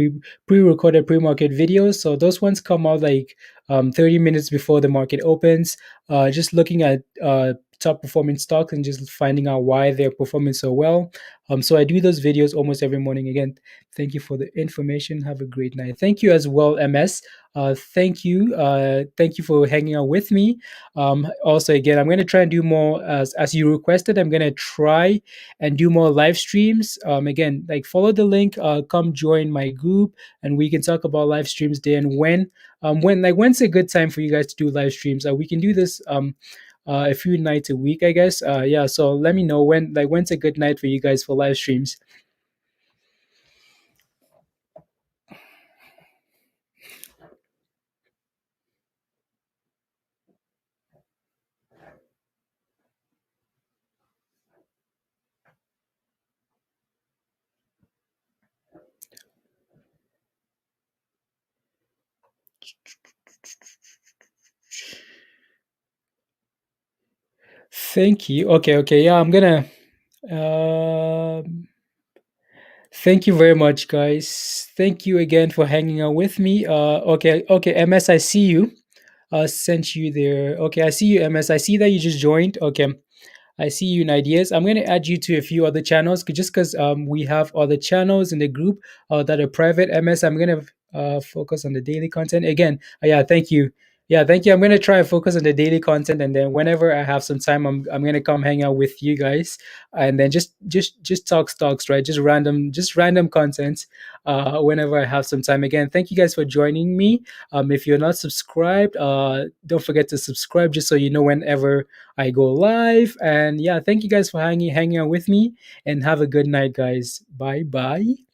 pre-recorded pre-market videos. So those ones come out like 30 minutes before the market opens. Just looking at top performing stocks and just finding out why they're performing so well. So I do those videos almost every morning. Again, thank you for the information. Have a great night. Thank you as well, MS. Thank you for hanging out with me. Also, again, I'm going to try and do more as you requested. I'm going to try and do more live streams. Again, like follow the link, come join my group, and we can talk about live streams day and when. when's a good time for you guys to do live streams? We can do this a few nights a week, I guess. Yeah, so let me know when's a good night for you guys for live streams. Thank you. Okay, yeah, I'm gonna. Thank you very much, guys. Thank you again for hanging out with me. Okay, MS, I see you. Sent you there. Okay, I see you, MS. I see that you just joined. Okay, I see you in ideas. I'm going to add you to a few other channels just because we have other channels in the group that are private. MS, I'm going to focus on the daily content again. Yeah, thank you. Yeah, thank you. I'm going to try and focus on the daily content, and then whenever I have some time, I'm going to come hang out with you guys, and then just talk stocks, right? Just random content. Whenever I have some time. Again, thank you guys for joining me. If you're not subscribed, don't forget to subscribe just so you know whenever I go live. And yeah, thank you guys for hanging out with me, and have a good night, guys. Bye bye.